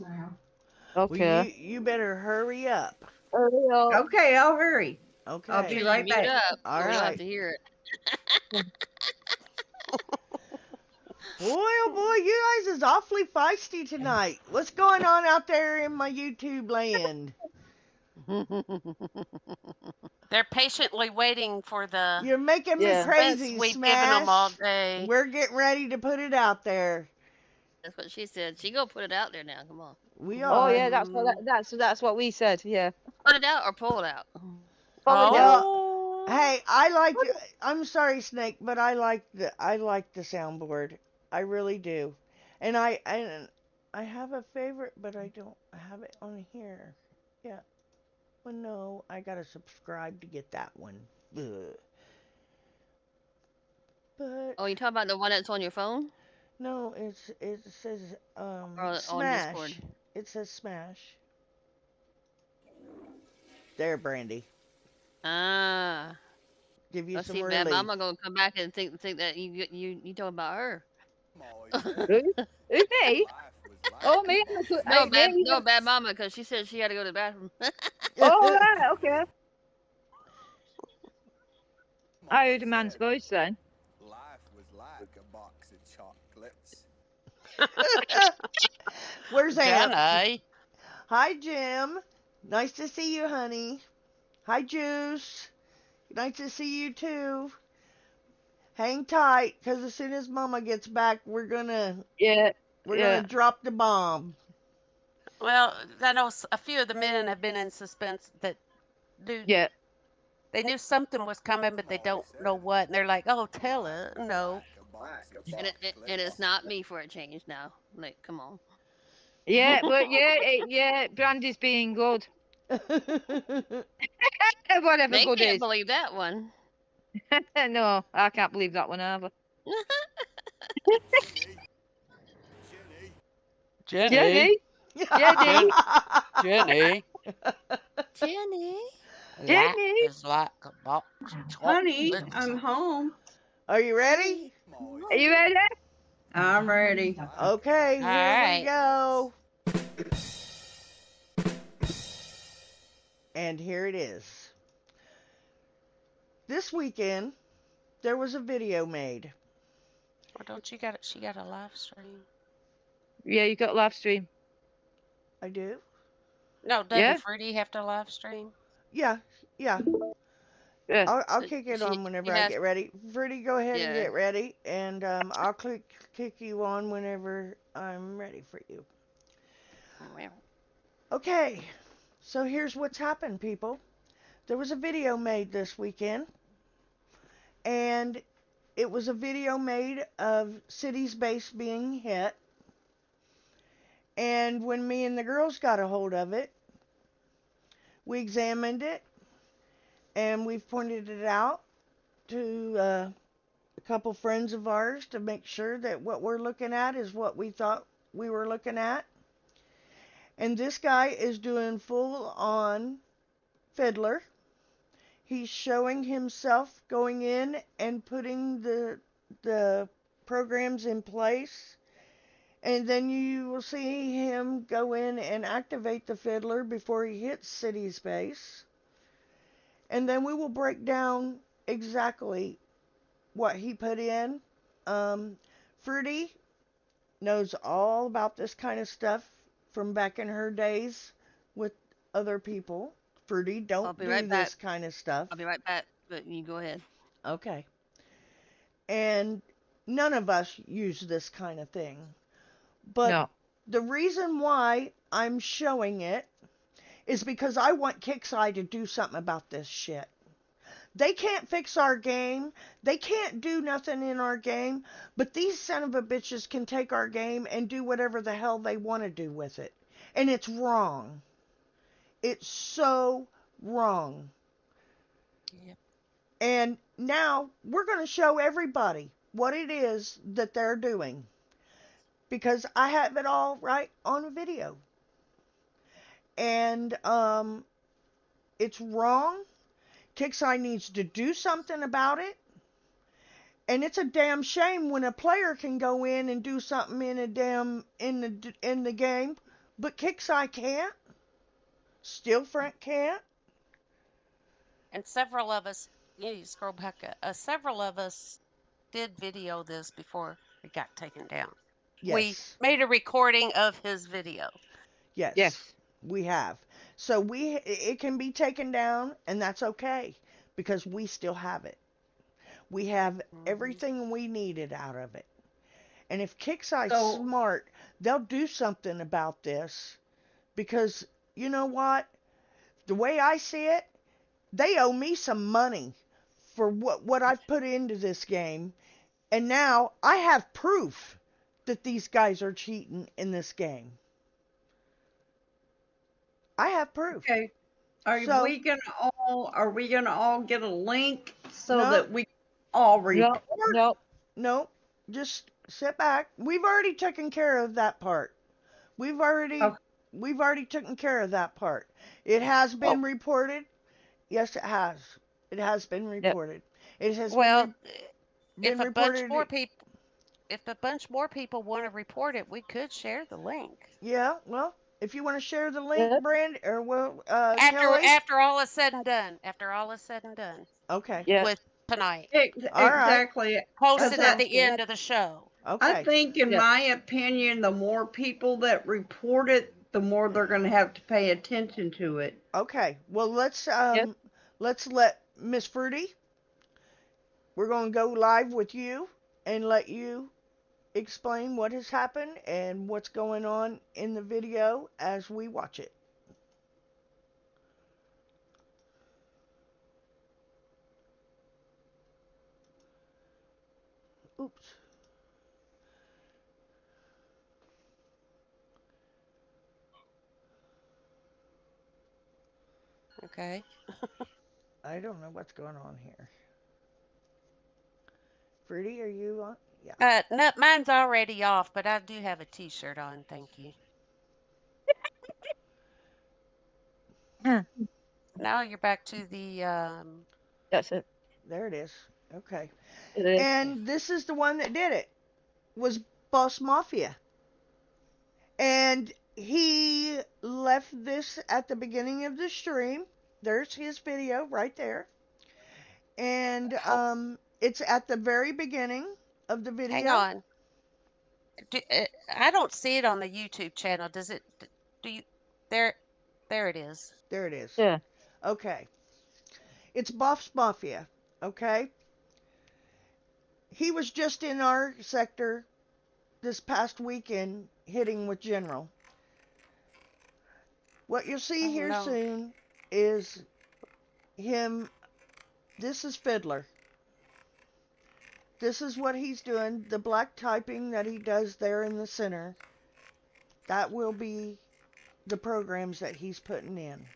Well, Okay. you better hurry up. Hurry up. Okay, I'll hurry. Okay. I'll be right Mute back. up. All So we don't have right. to hear it. Boy, oh boy, you guys is awfully feisty tonight. What's going on out there in my YouTube land? They're patiently waiting for the You're making me Yeah. suspense crazy, we've given them all Smash. day. We're getting ready to put it out there. That's what she said. She gonna put it out there now. Come on. We Oh are. yeah, that's what we said. Yeah. Put it out or pull it out. Follow it Well, up. Oh. hey, I'm sorry, Snake, but I like the soundboard. I really do. And I have a favorite, but I don't have it on here. Yeah. Well, no, I gotta subscribe to get that one. Ugh. But Oh, you talking about the one that's on your phone no, it says or on Discord? Smash. It says Smash. There, Brandy. Ah. Give you Let's some see, Bad relief. Mama gonna come back and think that you talking about her. Who? Who, me? Oh me. No, Bad Mama, because she said she had to go to the bathroom. Oh right. Okay. I heard a man's voice then. Life was like a box of chocolates. Where's Aunt? Jenny. Hi, Jim. Nice to see you, honey. Hi, Juice. Nice to see you too. Hang tight, cause as soon as Mama gets back, we're gonna drop the bomb. Well, I know a few of the men have been in suspense that Yeah. they knew something was coming, but they don't know what, and they're like, "Oh, tell her." No. And it is not me for a change now. Like, come on. Yeah, but yeah, Brandy's being good. Whatever They good can't is. believe that one. No, I can't believe that one either. Jenny. Jenny, Jenny. Jenny. Life Jenny. is like a box of Honey, chocolates. I'm home. Are you ready? Hey, Are you ready? I'm ready. Okay, All here we right. go. And here it is. This weekend, there was a video made. Or don't you got it? She got a live stream. Yeah, you got live stream. I do? No, doesn't Yeah, Fruity have to live stream? Yeah, yeah. yeah. I'll kick it on She whenever I has. get ready. Fruity, go ahead and Yeah. get ready, and I'll kick you on whenever I'm ready for you. Okay, so here's what's happened, people. There was a video made this weekend, and it was a video made of City's base being hit. And when me and the girls got a hold of it, we examined it, and we've pointed it out to a couple friends of ours to make sure that what we're looking at is what we thought we were looking at. And this guy is doing full on fiddler. He's showing himself going in and putting the programs in place. And then you will see him go in and activate the fiddler before he hits City's base. And then we will break down exactly what he put in. Fruity knows all about this kind of stuff from back in her days with other people. Fruity, I'll don't be do right back. this kind of stuff. I'll be right back. But you go ahead. Okay. And none of us use this kind of thing. But No. the reason why I'm showing it is because I want kixeye to do something about this shit. They can't fix our game. They can't do nothing in our game. But these son of a bitches can take our game and do whatever the hell they want to do with it. And it's wrong. It's so wrong. Yep. And now we're going to show everybody what it is that they're doing. Because I have it all right on video. And it's wrong. Kixeye needs to do something about it. And it's a damn shame when a player can go in and do something in the game, but Kixeye can't. Steelfront can't. And several of us, you scroll back up, several of us did video this before it got taken down. We Yes. made a recording of his video. Yes. Yes. We have. So it can be taken down, and that's okay because we still have it. We have everything we needed out of it. And if Kixeye's smart, they'll do something about this because you know what? The way I see it, they owe me some money for what I've put into this game. And now I have proof that these guys are cheating in this game. I have proof. Okay. Are we gonna all get a link so that we all report? No. Just sit back. We've already taken care of that part. We've already taken care of that part. It has been reported. Yes, it has. It has been reported. It has been if a reported. bunch more people want to report it, we could share the link. Yeah, well, if you want to share the link, Brand, or Kelly. After all is said and done. After all is said and done. Okay. With tonight. Exactly. Post it at the end of the show. Okay. I think, in my opinion, the more people that report it, the more they're going to have to pay attention to it. Okay. Well, let's let Miss Fruity. We're going to go live with you and let you explain what has happened and what's going on in the video as we watch it. Oops. Okay. I don't know what's going on here. Fruity, are you on? Yeah. No, mine's already off, but I do have a T-shirt on. Thank you. Now you're back to the That's it. There it is. Okay. It is. And this is the one that did it. Was Boss Mafia. And he left this at the beginning of the stream. There's his video right there. And it's at the very beginning of the hang video. on. I don't see it on the YouTube channel. Does it? Do you? There, there it is. There it is. Yeah. Okay. It's Boss Mafia. Okay. He was just in our sector this past weekend hitting with General. What you'll see Oh here no. soon is him. This is Fiddler. This is what he's doing. The black typing that he does there in the center, that will be the programs that he's putting in.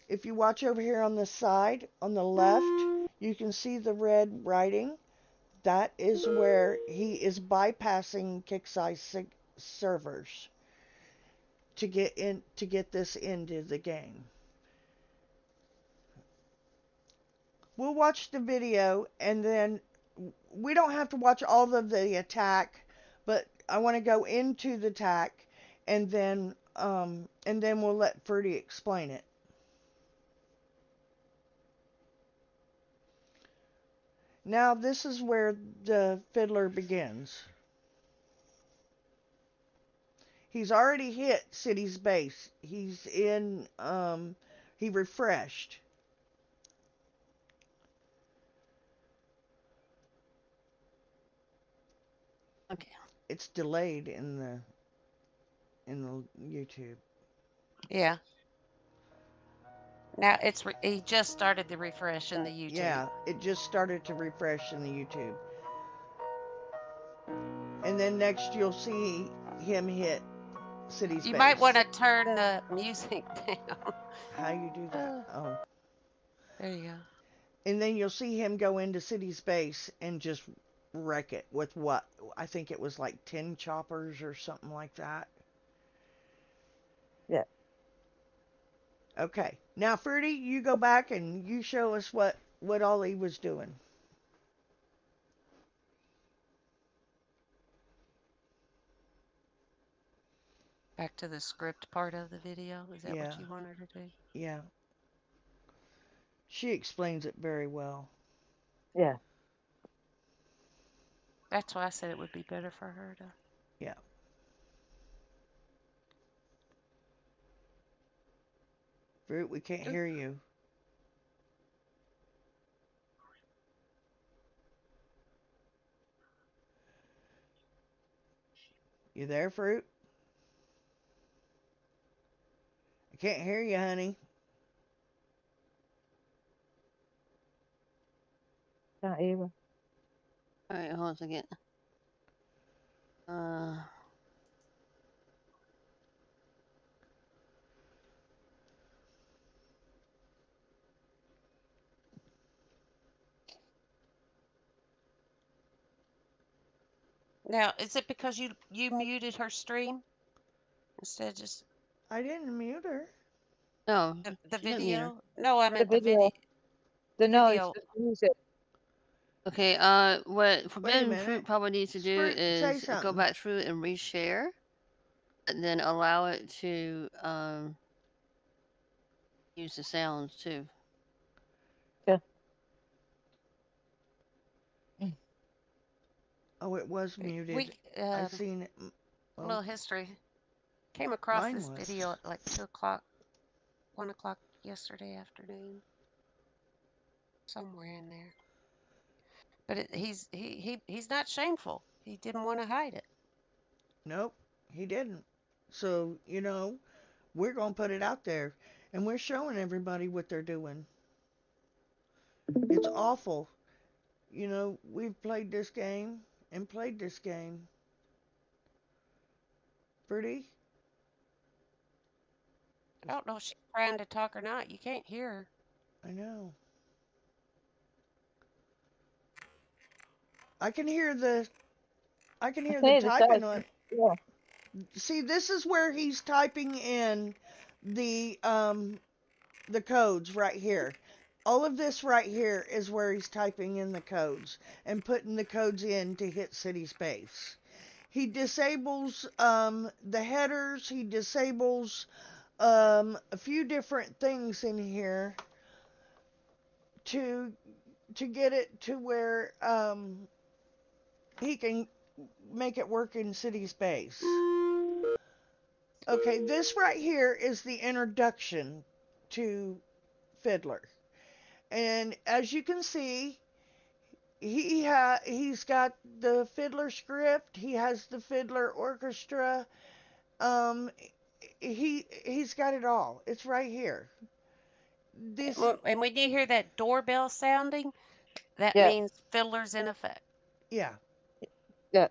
If you watch over here on the side, on the left, you can see the red writing. That is where he is bypassing kixeye servers to get this into the game. We'll watch the video, and then we don't have to watch all of the attack, but I want to go into the attack, and then we'll let Fruity explain it. Now this is where the Fiddler begins. He's already hit City's base. He's in, he refreshed. Okay. It's delayed in the YouTube. Yeah. Now he just started the refresh in the YouTube. Yeah, it just started to refresh in the YouTube. And then next you'll see him hit City's You base. might want to turn the music down. How you do that? Oh. There you go. And then you'll see him go into City's base and just wreck it with what? I think it was like 10 choppers or something like that. Yeah. Okay. Now, Fruity, you go back and you show us what all he was doing. Back to the script part of the video. Is that Yeah. what you wanted to do? Yeah. She explains it very well. Yeah. That's why I said it would be better for her to. Yeah. Fruit, we can't hear you. You there, Fruit? I can't hear you, honey. Can't either. All right, hold on a second. Now, is it because you muted her stream instead of just I didn't mute her. No, the she didn't mute her. video? No, I meant the video. video. The noise, video. the music. Okay, what Wait a Forbidden minute. Fruit probably needs to do Fruit, say is go something. back through and reshare, and then allow it to use the sounds too. Yeah. Oh, it was muted. I seen it. A little history. Came across Mine this was. video at like 2 o'clock, 1 o'clock yesterday afternoon. Somewhere in there. But he's not shameful. He didn't want to hide it. Nope, he didn't. So, we're going to put it out there. And we're showing everybody what they're doing. It's awful. We've played this game and played this game. Fruity? I don't know if she trying to talk or not. You can't hear. I know. I can hear the Hey, the typing type. on. Yeah. See, this is where he's typing in the codes right here. All of this right here is where he's typing in the codes and putting the codes in to hit city space. He disables the headers. He disables a few different things in here to get it to where he can make it work in city space. Okay, this right here is the introduction to Fiddler. And as you can see, he's got the Fiddler script, he has the Fiddler orchestra. Um he's got it all. It's right here. This And when you hear that doorbell sounding, that Yeah. means Fiddler's in effect. yeah, Yeah.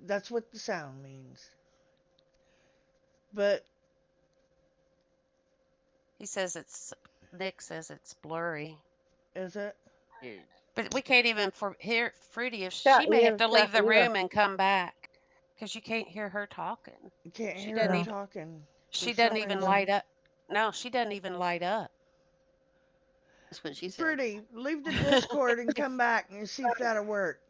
that's what the sound means. But Nick says it's blurry. is it? Yeah. But we can't even hear Fruity if Can't she may have hear. to leave Can't the hear. room and come back because you can't hear her talking. You can't She hear doesn't her No. even talking for she doesn't some even reason. light up. No, she doesn't even light up. That's what she said. Fruity, leave the Discord and come back and see if that'll work.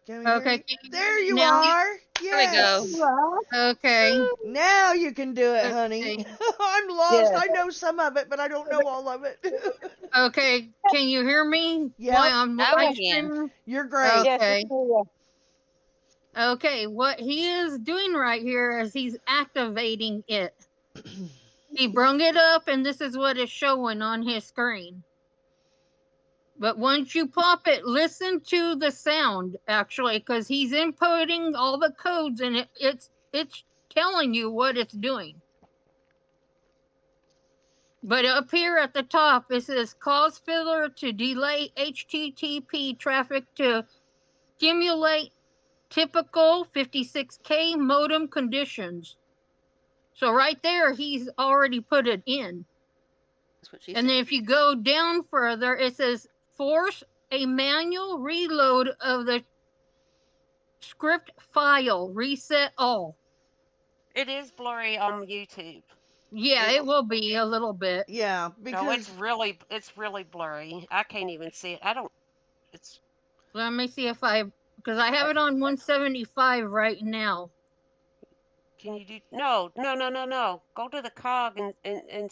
Can we hear Okay. you? There you Now, are. there we go. Yes. Okay. Now you can do it, Let's honey. see. I'm lost. Yeah. I know some of it, but I don't know all of it. Okay. Can you hear me? Yep. While I'm Now we live can. streaming? You're great. Yes, we Okay. can hear. Okay. What he is doing right here is he's activating it. He brung it up, and this is what is showing on his screen. But once you pop it, listen to the sound, actually, because he's inputting all the codes, and it's telling you what it's doing. But up here at the top, it says cause Fiddler to delay HTTP traffic to stimulate typical 56K modem conditions. So right there, he's already put it in. That's what she And said. then if you go down further, it says force a manual reload of the script file, reset all. It is blurry on YouTube. Yeah, it will be a little bit. Yeah, No, because it's really blurry. I can't even see it. I don't. It's Let me see if because I have it on 175 right now. Can you do no. Go to the cog and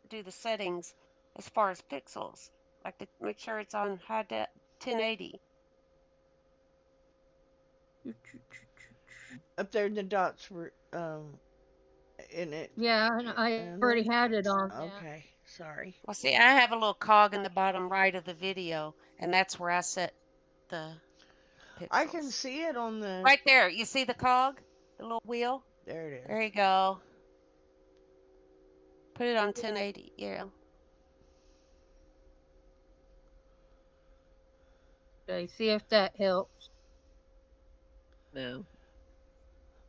do the settings as far as pixels. Like to make sure it's on high 1080. up there the dots were in it. Yeah, I already had it on. Okay, sorry. Well, see, I have a little cog in the bottom right of the video, and that's where I set the pixels. I can see it on the Right there. You see the cog? The little wheel? There it is. There you go. Put it on 1080. Yeah. Okay, see if that helps. No.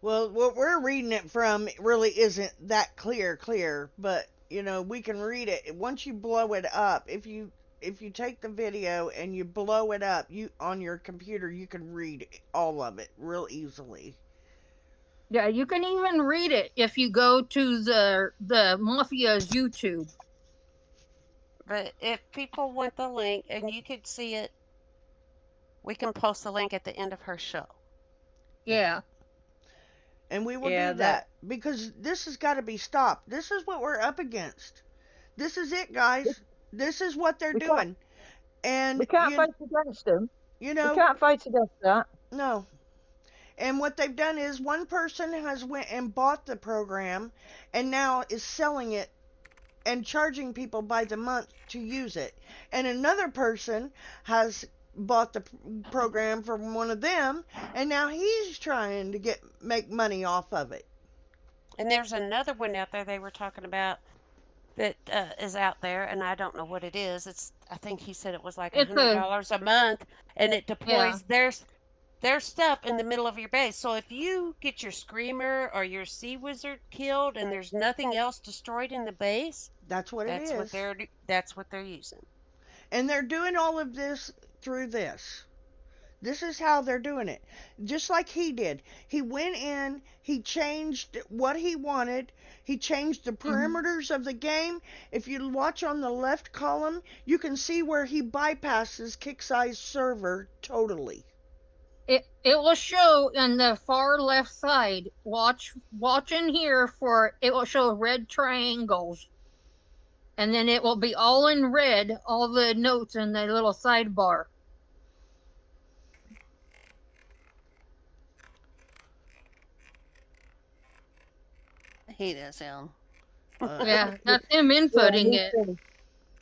Well, what we're reading it from really isn't that clear, but you know, we can read it. Once you blow it up, if you take the video and you blow it up, you on your computer, you can read all of it real easily. Yeah, you can even read it if you go to the Mafia's YouTube. But if people want the link and you could see it, we can post the link at the end of her show. Yeah. And we will do that because this has got to be stopped. This is what we're up against. This is it, guys. This is what they're doing. And we can't fight against them. You know, we can't fight against that. No. And what they've done is one person has went and bought the program and now is selling it and charging people by the month to use it. And another person has bought the program from one of them and now he's trying to make money off of it. And there's another one out there they were talking about that is out there, and I don't know what it is. I think he said it was like $100 a month, and it deploys. There's stuff in the middle of your base. So if you get your screamer or your sea wizard killed and there's nothing else destroyed in the base, That's what it is. that's what they're using. And they're doing all of this through this. This is how they're doing it. Just like he did. He went in, he changed what he wanted, he changed the perimeters of the game. If you watch on the left column, you can see where he bypasses kixeye's server totally. It will show on the far left side. Watch in here for it will show red triangles. And then it will be all in red, all the notes in the little sidebar. I hate that sound. Yeah, that's him inputting it.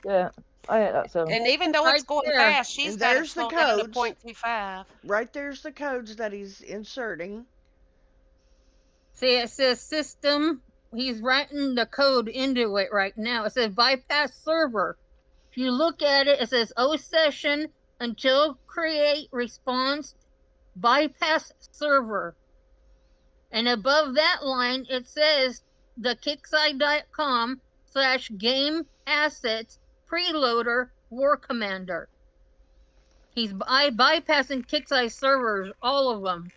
Yeah, I hate that sound. And even though it's Right going there. fast, she's And got it there's the slowed down to codes. 0.25. Right there's the codes that he's inserting. See, it says system. He's writing the code into it right now. It says bypass server. If you look at it, it says O session until create response bypass server. And above that line, it says the kixeye.com/game assets preloader war commander. He's bypassing Kixeye servers, all of them.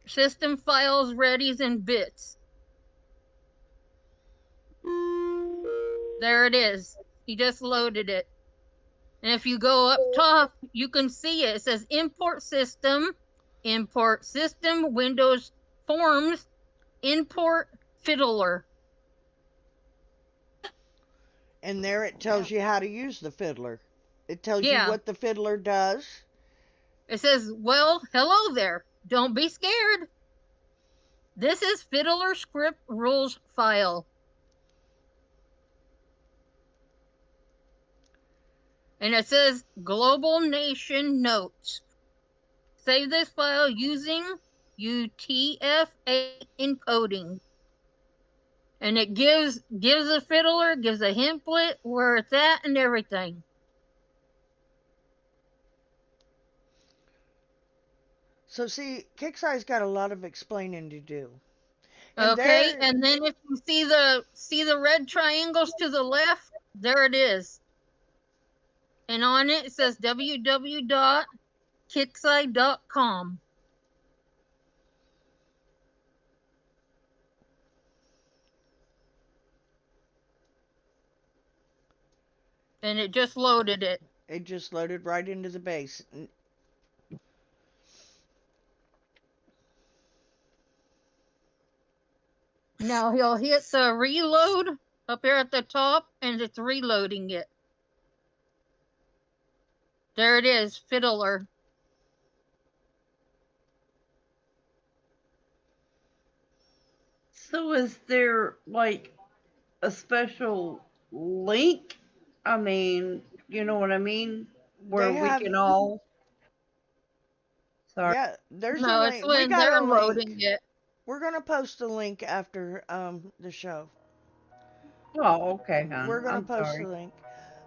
System files, readies, and bits. There it is. He just loaded it. And if you go up top, you can see it. It says import system, Windows Forms, import fiddler. And there it tells you how to use the fiddler. It tells you Yeah. what the fiddler does. It says, well, hello there. Don't be scared. This is fiddler script rules file. And it says global nation notes. Save this file using UTF-8 encoding. And it gives a fiddler, gives a hintlet where it's at and everything. So see, Kixeye's got a lot of explaining to do. And and then if you see the red triangles to the left, there it is. And on it says www.kixeye.com. And it just loaded it. It just loaded right into the base. Now he'll hit the reload up here at the top, and it's reloading it. There it is, fiddler. So is there like a special link? I mean, you know what I mean? Where we can all. Sorry. Yeah, there's no, a it's link. when We got they're a link. loading it. We're gonna post a link after the show. Oh, okay, hon. We're gonna I'm post sorry. the link.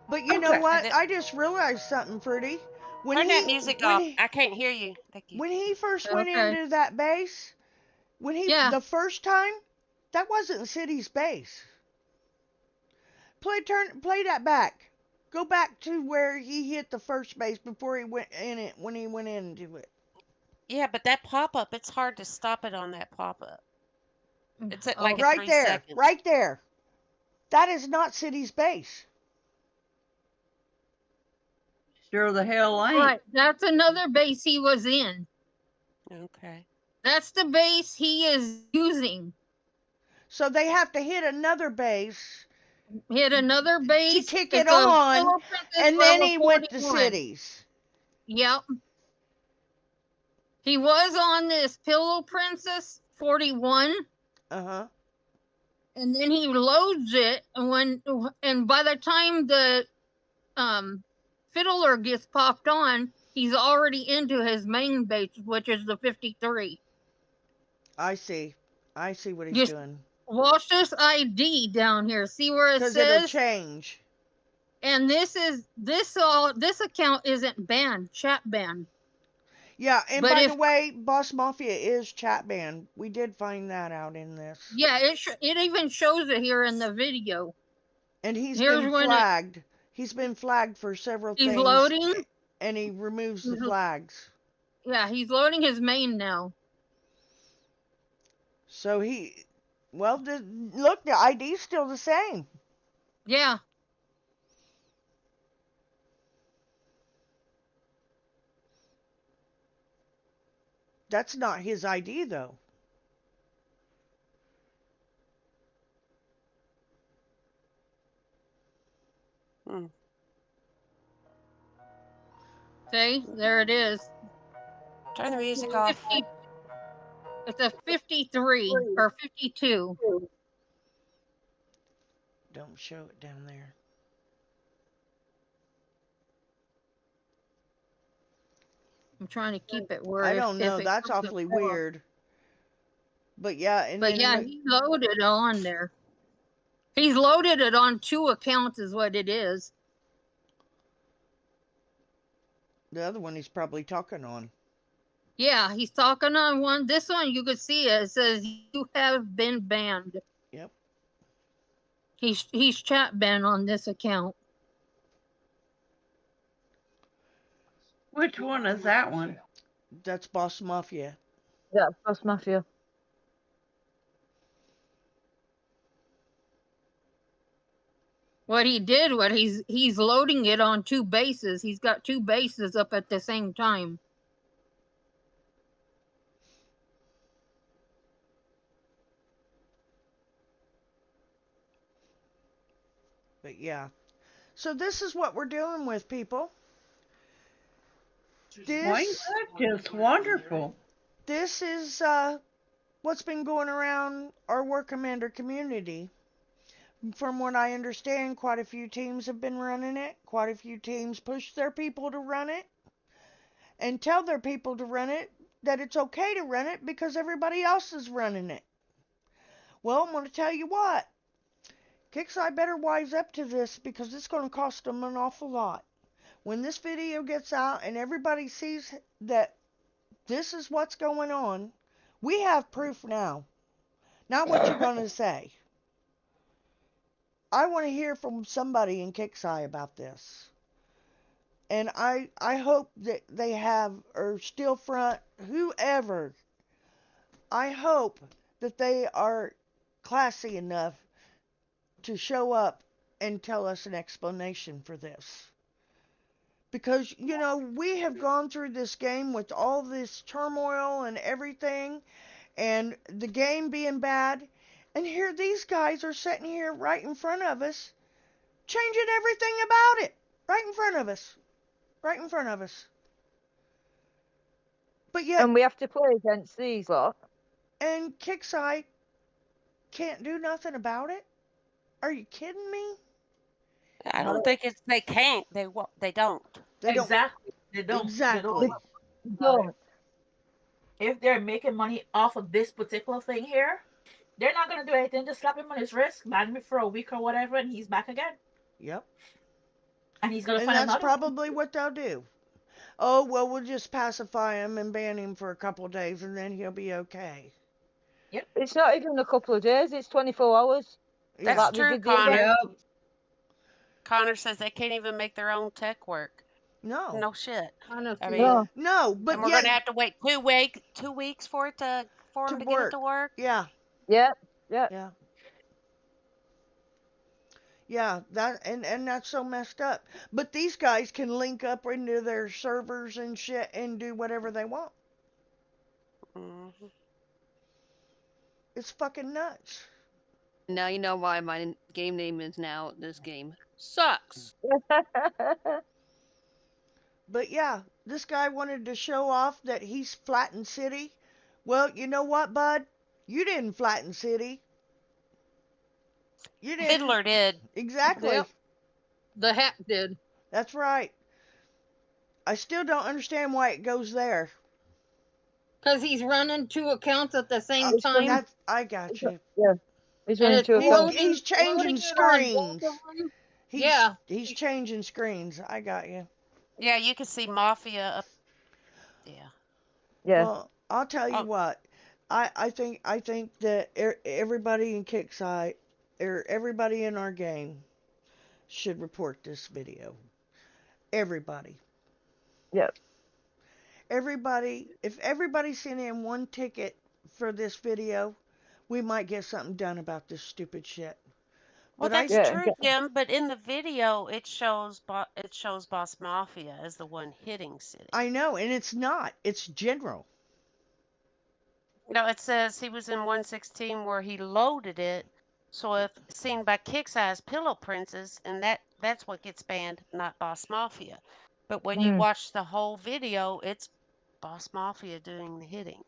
But you know what? I just realized something, Fruity. Turn that music off. I can't hear you. Thank you. When he first went into that base, the first time, that wasn't City's base. Play that back. Go back to where he hit the first base before he went in it when he went into it. Yeah, but that pop-up, it's hard to stop it on that pop-up. It's at like right 3 there, seconds. right there. That is not City's base. Sure the hell ain't. Right, that's another base he was in. Okay. That's the base he is using. So they have to hit another base. To kick it on, and then he went to Cities. Yep. He was on this Pillow Princess 41. Uh-huh. And then he loads it, and by the time the fiddler gets popped on, he's already into his main base, which is the 53. I see what he's doing. Watch this ID down here. See where it says? Because it'll change. And this account isn't banned, chat banned. Yeah, and But by if the way, Boss Mafia is chat banned. We did find that out in this. yeah, it even shows it here in the video. And he's Here's been when flagged. He's been flagged for several he's things. loading. And he removes the flags. Yeah, he's loading his main now. So look, the ID's still the same. Yeah. That's not his ID though. Hmm. See, there it is. Turn the music off. It's a 53 or 52. Don't show it down there. I'm trying to keep it where I don't know. if it That's comes awfully across. weird. But yeah, and But then yeah, he loaded it on there. He's loaded it on 2 accounts is what it is. the other one he's probably talking on. Yeah, he's talking on one. This one you could see it says you have been banned. Yep. He's chat banned on this account. Which one is that one? That's Boss Mafia. Yeah, Boss Mafia. What he did, he's loading it on 2 bases. He's got 2 bases up at the same time. But yeah. So this is what we're dealing with, people. This Just wonderful. This is what's been going around our War Commander community. From what I understand, quite a few teams have been running it. Quite a few teams push their people to run it and tell their people to run it that it's okay to run it because everybody else is running it. Well, I'm going to tell you what. Kixeye better wise up to this because it's going to cost them an awful lot. When this video gets out and everybody sees that this is what's going on, we have proof now. Not what you're going to say. I want to hear from somebody in Kixeye about this. And I hope that they have, or Steelfront, whoever, I hope that they are classy enough to show up and tell us an explanation for this. Because, we have gone through this game with all this turmoil and everything, and the game being bad, and here these guys are sitting here right in front of us, changing everything about it. Right in front of us. Right in front of us. But yet... And we have to play against these lot. And Kixeye can't do nothing about it? Are you kidding me? I don't think it's they can't. They don't. Exactly. They don't. Exactly. They don't. If they're making money off of this particular thing here, they're not gonna do anything. Just slap him on his wrist, ban him for a week or whatever, and he's back again. Yep. And he's gonna And find that's another probably what they'll do. Oh, well, we'll just pacify him and ban him for a couple of days, and then he'll be okay. Yep. It's not even a couple of days. It's 24 hours. That's Like we true, did the other Connor. day. Connor says they can't even make their own tech work. No. No shit. I mean, no, but and we're yet, gonna have to wait 2 weeks for them to get it to work. Yeah. Yep. Yeah. Yeah, and that's so messed up. But these guys can link up into their servers and shit and do whatever they want. Mm-hmm. It's fucking nuts. Now you know why my game name is now This Game Sucks. But yeah, this guy wanted to show off that he's flattened city. Well, you know what, bud? You didn't flatten city. You didn't. Fiddler did. Exactly. Yep. The hack did. That's right. I still don't understand why it goes there. Because he's running 2 accounts at the same time. I got you. Yeah. He's running 2 accounts. He's changing screens. He's changing screens. I got you. Yeah, you can see Mafia up. Yeah. Yeah. Well, I'll tell you Oh, what. I think that everybody in kixeye or everybody in our game should report this video. Everybody. Yep. Everybody, if everybody sent in one ticket for this video, we might get something done about this stupid shit. well, But I, that's Yeah. true, Jim. But in the video, it shows Boss Mafia as the one hitting City. I know, and it's not. It's general. No, it says he was in 116 where he loaded it. So if seen by Kixeye's Pillow Princess, and that's what gets banned, not Boss Mafia. But when you watch the whole video, it's Boss Mafia doing the hitting.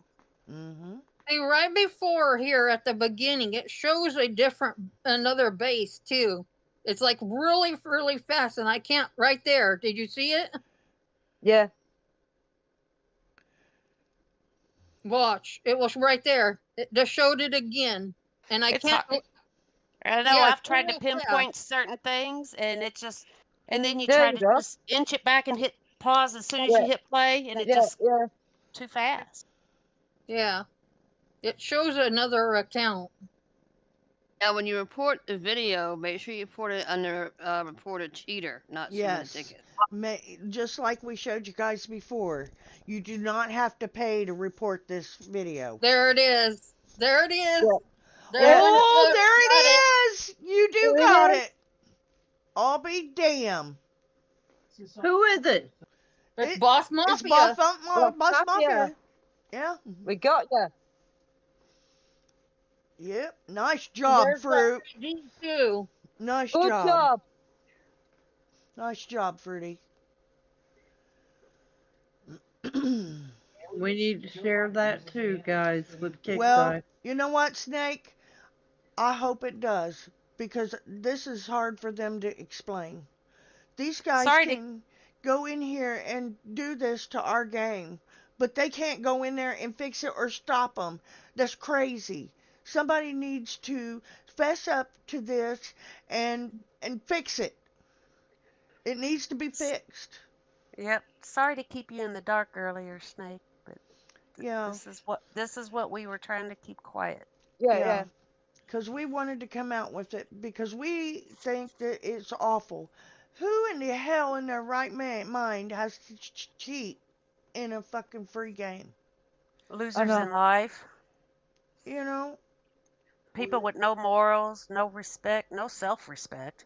Mm-hmm. See, right before here at the beginning, it shows another base too. It's like really, really fast, and I can't. Right there, did you see it? Yeah. Watch, it was right there. It just showed it again, and I It's can't. hard. I know Yeah, I've it's tried to real pinpoint fast. certain things, and it just, and then you There try you to go. just inch it back and hit pause as soon as Yeah. you hit play, and it Yeah. just Yeah. too fast. Yeah, it shows another account. Now, when you report a video, make sure you report it under report a cheater, not submit a Yes. ticket. Just like we showed you guys before, you do not have to pay to report this video. There it is. There it is. Yeah. Oh, there got it is! You do There it got is. it. I'll be damned. Who is it? It's Boss Mafia. It's Boss Boss Mafia. Mafia. Yeah. We got you. Yep. Nice job, There's Fruit. that ID too. Nice Good job. job. Nice job, Fruity. We need to share that too, guys, with Well, Kixeye. you know what, Snake? I hope it does, because this is hard for them to explain. These guys Sorry to can go in here and do this to our game, but they can't go in there and fix it or stop them. That's crazy. Somebody needs to fess up to this and fix it. It needs to be fixed. Yep. Sorry to keep you in the dark earlier, Snake, but Yeah. this is what we were trying to keep quiet. Yeah. Yeah. Yeah. Because we wanted to come out with it because we think that it's awful. Who in the hell in their right mind has to cheat in a fucking free game? Losers know. in life, You know? people with no morals, no respect, no self-respect.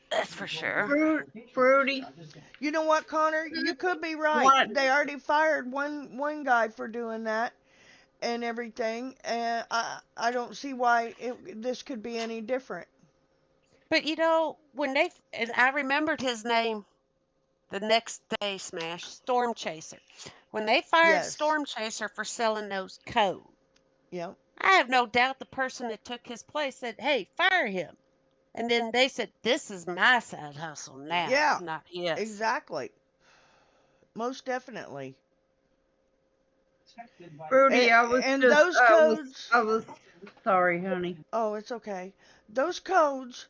That's for sure. Fruity. You know what, Connor? You could be right. What? They already fired one guy for doing that and everything, and I don't see why this could be any different. But you know, and I remembered his name the next day, Smash, Storm Chaser. When they fired Yes. Storm Chaser for selling those codes, Yep. I have no doubt the person that took his place said, "Hey, fire him." And then they said, "This is my side hustle now, Yeah. not his." Exactly. Most definitely. Fruity, I was And just, those codes. I was, sorry, honey. Oh, it's okay. Those codes,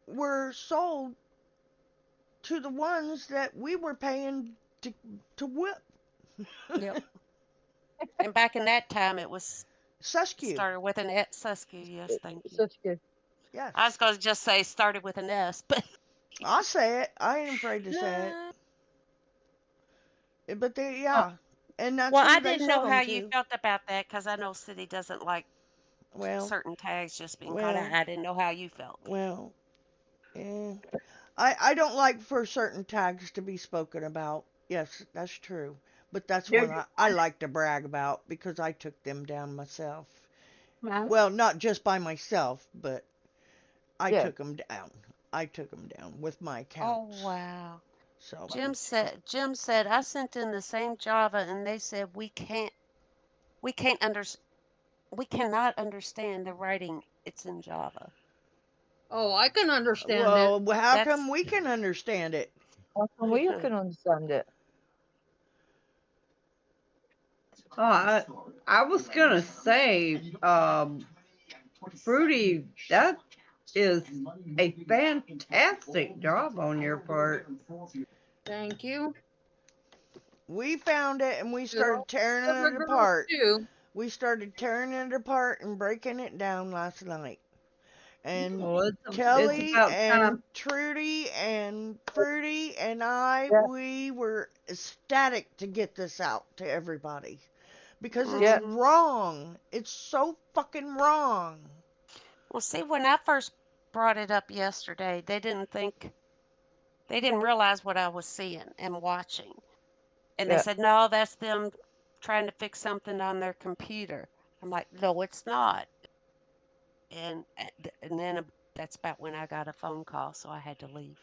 were sold to the ones that we were paying to whip. Yep. And back in that time, it was Suskew. started with an S. Suskew, yes, thank you. Such good. Yes. I was going to just say started with an S, but I'll say it. I ain't afraid to say it. But they, yeah. And that's well, who I they didn't sell know them how to. you felt about that because I know City doesn't like Well, certain tags just being called out. well, I didn't know how you felt. well. Eh. I don't like for certain tags to be spoken about. Yes, that's true. But that's Yeah. one I like to brag about because I took them down myself. Well, not just by myself, but I Yeah. took them down. I took them down with my Oh accounts. wow. So Jim said I sent in the same Java and they said we cannot understand the writing. It's in Java. Oh, I can understand it. well, how That's come we can understand it? How come we can understand it? Oh, I was gonna say, Fruity, is a fantastic job on your part. Thank you. We found it and we You're started tearing clever it girls apart. too. We started tearing it apart and breaking it down last night. And Well, it's Kelly about and time. Trudy and Fruity and I, Yeah. we were ecstatic to get this out to everybody. Because it's Yeah. Mhm. wrong. It's so fucking wrong. Well, see, when I first brought it up yesterday, they didn't realize what I was seeing and watching. And they Yeah. said, no, that's them trying to fix something on their computer. I'm like, no, it's not. And then that's about when I got a phone call, so I had to leave.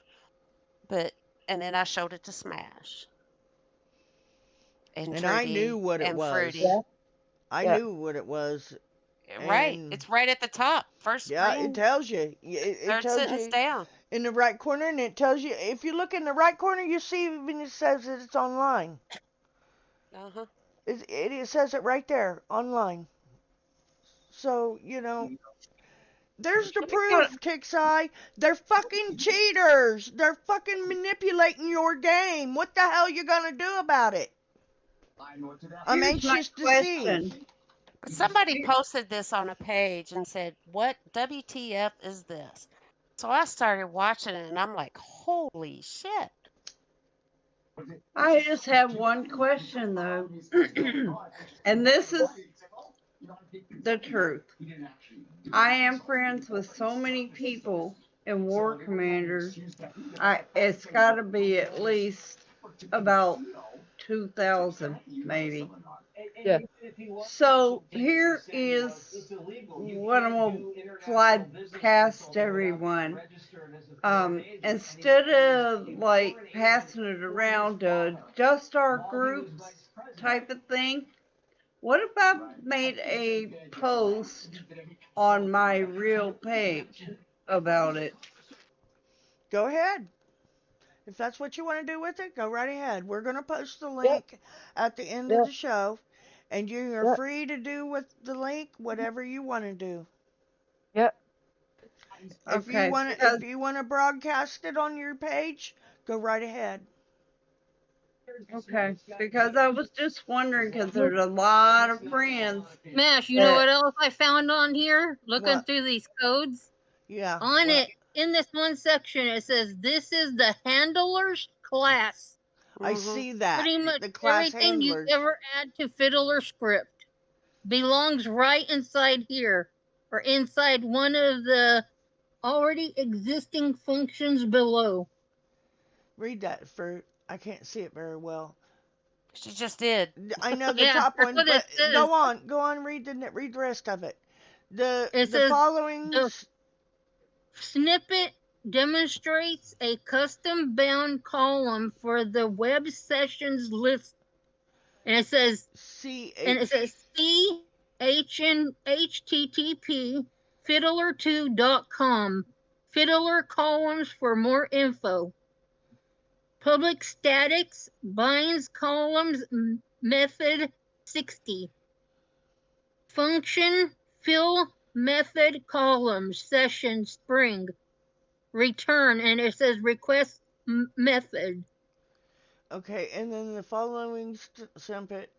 But and then I showed it to Smash and And I knew Trudy what it and was. Yeah. Fruity. I Yeah. knew what it was. Right, And it's right at the top, first yeah, it screen, tells you. It third tells sentence you down. in the right corner, and it tells you, if you look in the right corner, you see when it says that it's online. Uh huh. It says it right there, online. So, there's the We got proof, Kixeye. They're fucking cheaters. They're fucking manipulating your game. What the hell you gonna do about it? I'm Here's my anxious to see. question. But somebody posted this on a page and said, "What WTF is this?" So I started watching it, and I'm like, "Holy shit!" I just have one question though, and this is the truth. I am friends with so many people in War Commander. It's got to be at least about 2,000, maybe. Yeah. So here is what I'm gonna fly past everyone. Instead of like passing it around to just our groups type of thing, what if I made a post on my real page about it? Go ahead. If that's what you want to do with it, go right ahead. We're going to post the Yep. link at the end of Yep. the show, and you are Yep. free to do with the link whatever you want to do. Yep. Okay, If because you want to broadcast it on your page, go right ahead. I was just wondering because there's a lot of friends. Smash, you know what else I found on here? Looking What? through these codes. Yeah. On What? it, in this one section, it says this is the handler's class. I Mhm. see that. Pretty much The class everything you handlers. ever add to Fiddler script belongs right inside here, or inside one of the already existing functions below. Read that, Fruit. I can't see it very well. She just did. I know the Yeah, top that's one, what it but says. go on, read the rest of it. The It the says the followings. snippet demonstrates a custom bound column for the web sessions list. And it says CH. C HTTP fiddler2.com. Fiddler columns for more info. Public statics binds columns method 60. Function fill method columns session spring return, and it says request method. Okay, and then the following snippet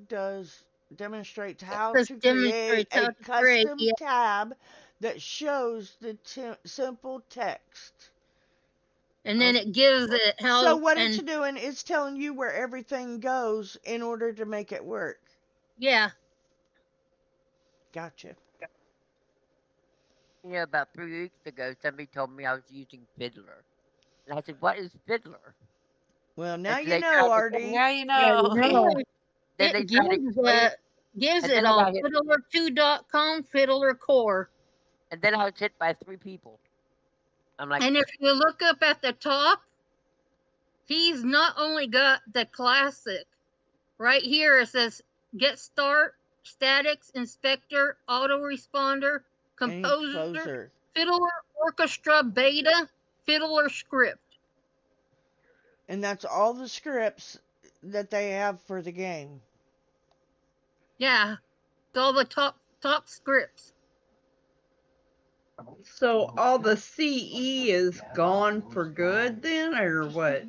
does demonstrates how This to create demonstrates how a to create. custom Yeah, tab that shows the simple text. and then it gives it So how, what it's and doing is telling you where everything goes in order to make it work. yeah. Gotcha. About 3 weeks ago, somebody told me I was using Fiddler. And I said, what is Fiddler? Well, now And so you they know, tried to, Artie. Now you Yeah, you know. know. then they It tried to explain it. gives And it then I on got hit. fiddler2.com fiddler core. And then I was hit by 3 people. I'm like, And if you look up at the top, he's not only got the classic. Right here it says get start, statics, inspector, autoresponder, And composer, fiddler orchestra beta, fiddler script. And that's all the scripts that they have for the game. Yeah, it's all the top scripts. So all the CE is gone for good then, or what?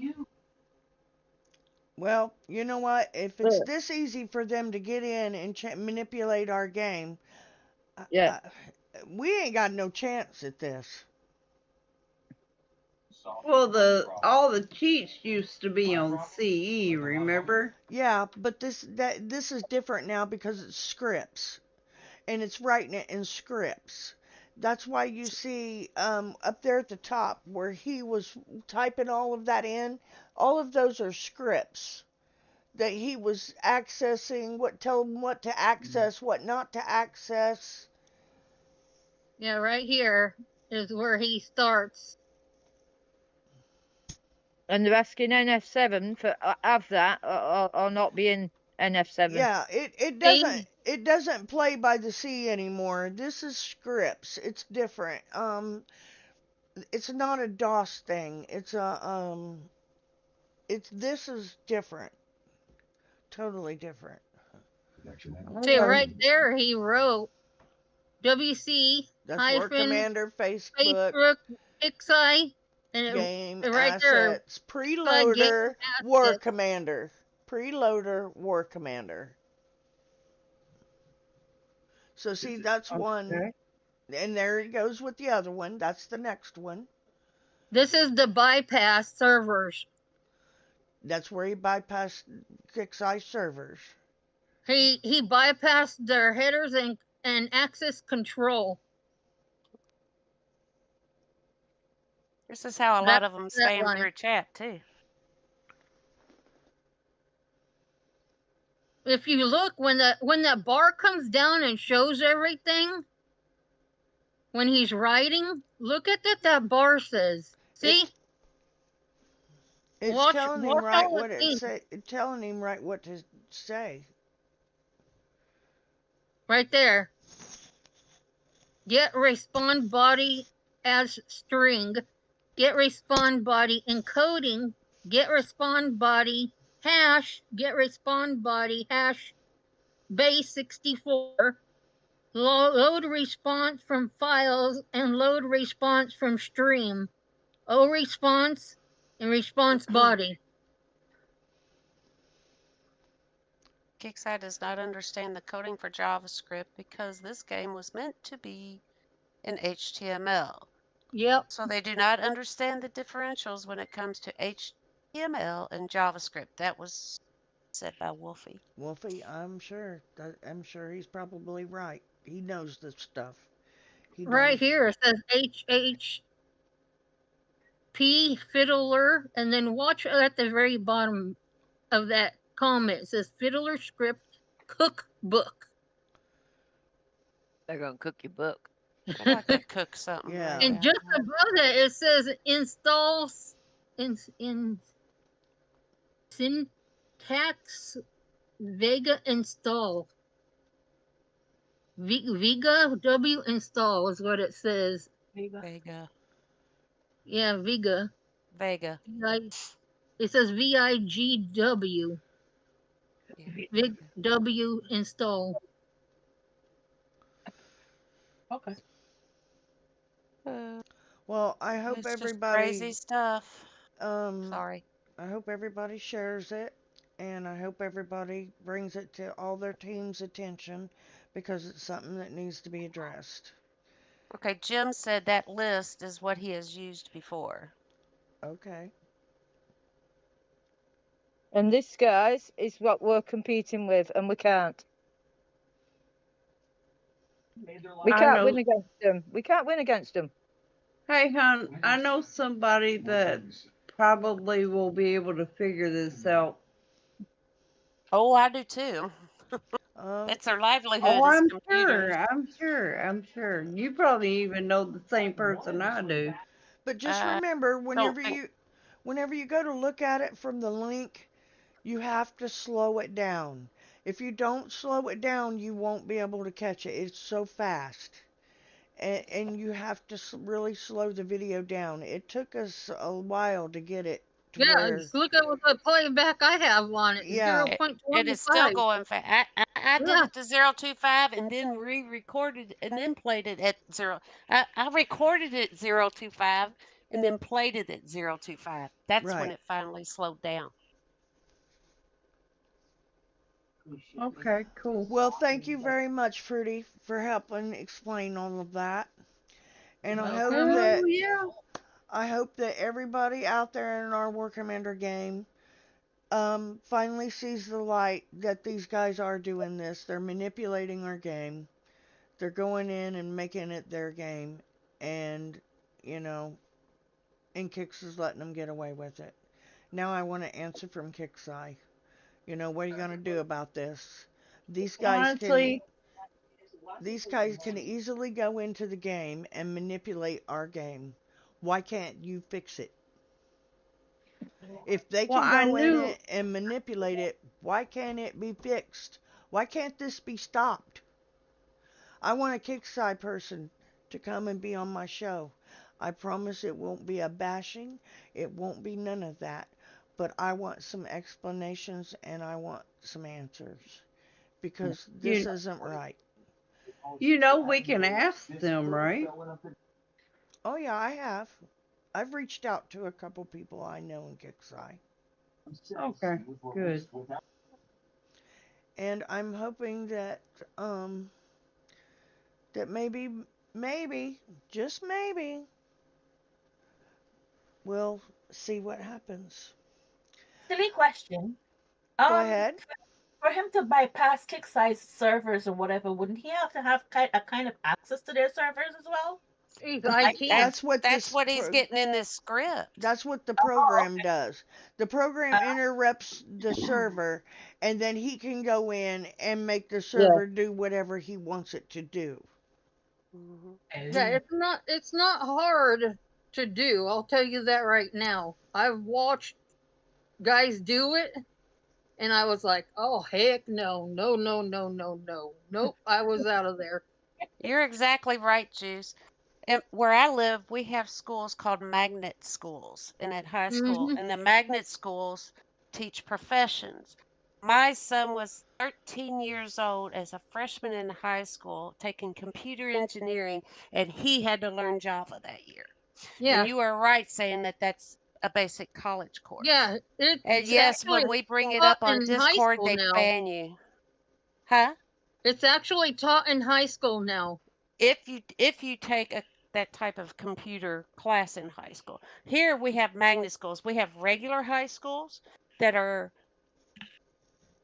Well, you know what? If it's this easy for them to get in and manipulate our game, Yeah. we ain't got no chance at this. Well, all the cheats used to be on CE, remember? Yeah, but this is different now because it's scripts, and it's writing it in scripts. That's why you see up there at the top where he was typing all of that in. All of those are scripts that he was accessing. Tell him what to access, what not to access. Yeah, right here is where he starts. And they're asking NF7 for have that or not be in NF7. Yeah, it doesn't play by the sea anymore. This is scripts. It's different. It's not a DOS thing. This is different. Totally different. See, right there he wrote WC That's War hyphen Commander, Facebook, Facebook kixeye, and game right there assets, game preloader, War assets. Commander, preloader, War Commander. So see, that's one, and there it goes with the other one. That's the next one. This is the bypass servers. That's where he bypassed kixeye servers. He bypassed their headers and access control. This is how a lot of them spam through chat too. If you look, when that bar comes down and shows everything, when he's writing, look at that bar says. See? It's telling him right what telling him right what to say. Right there. Get respond body as string. Get respond body encoding. Get respond body hash. Get respond body hash base 64. Load response from files and load response from stream. O response and response body. Kixeye does not understand the coding for JavaScript because this game was meant to be in HTML. Yep. So they do not understand the differentials when it comes to HTML and JavaScript. That was said by Wolfie. Wolfie, I'm sure he's probably right. He knows this stuff. Right here it says HHP fiddler, and then watch at the very bottom of that comment. It says fiddler script cookbook. They're gonna cook your book. I'd like to cook something. Yeah. And just above that, it says install in syntax Vega install. Vega W install is what it says. Vega. Yeah, Vega. Vega. It says VIGW. Vig W install. Okay. Well, I hope It's everybody. Just crazy stuff. Sorry. I hope everybody shares it, and I hope everybody brings it to all their team's attention because it's something that needs to be addressed. Okay, Jim said that list is what he has used before. Okay. And this, guys, is what we're competing with, and we can't. We can't win against them. We can't win against them. Hey, hon, I know somebody that probably will be able to figure this out. Oh, I do too. It's their livelihood. Oh, is I'm computers. sure. You probably even know the same person I do. But just remember, whenever you go to look at it from the link, you have to slow it down. If you don't slow it down, you won't be able to catch it. It's so fast. And you have to really slow the video down. It took us a while to get it to yeah, where... look at the playback I have on it. Yeah. 0.25. It is still going fast. I did Yeah. it to 025 and then re-recorded and then played it at zero. I recorded it 025 and then played it at 025. That's when Right. it finally slowed down. Okay, cool. Well, thank you very much, Fruity, for helping explain all of that. And Welcome. Oh yeah. I hope that everybody out there in our War Commander game finally sees the light that these guys are doing this. They're manipulating our game. They're going in and making it their game. And, you know, and Kix is letting them get away with it. Now I want to answer from kixeye. You know, what are you going to do about this? These guys can Honestly, these guys can easily go into the game and manipulate our game. Why can't you fix it? If they well, can I go in knew. it and manipulate it, why can't it be fixed? Why can't this be stopped? I want a kixeye person to come and be on my show. I promise it won't be a bashing. It won't be none of that. But I want some explanations and I want some answers because this You isn't right. you know we can ask them, right? Oh yeah, I have. I've reached out to a couple people I know in kixeye. Okay, good. And I'm hoping that that maybe, just maybe, we'll see what happens. Silly question. Go Um, ahead. for him to bypass kick size servers or whatever, wouldn't he have to have a kind of access to their servers as well? He's Like IT. That's That's what that's this what he's getting in this script. that's what the oh, program does. The program interrupts the server and then he can go in and make the Yeah. server do whatever he wants it to do. Hmm. Yeah, okay. it's not hard to do. I'll tell you that right now. I've watched guys do it and I was like, "Oh heck no. No, no, no, no, no. Nope, I was out of there." You're exactly right, Juice. And where I live, we have schools called magnet schools, and at high school, Mhm. and the magnet schools teach professions. My son was 13 years old as a freshman in high school taking computer engineering, and he had to learn Java that year. And Yeah. you are right saying that that's a basic college course. Yeah, And it's yes, actually when we bring it taught up on in high Discord, school they now. ban you. Huh? It's actually taught in high school now. If you take that type of computer class in high school. Here we have magnet schools. We have regular high schools that are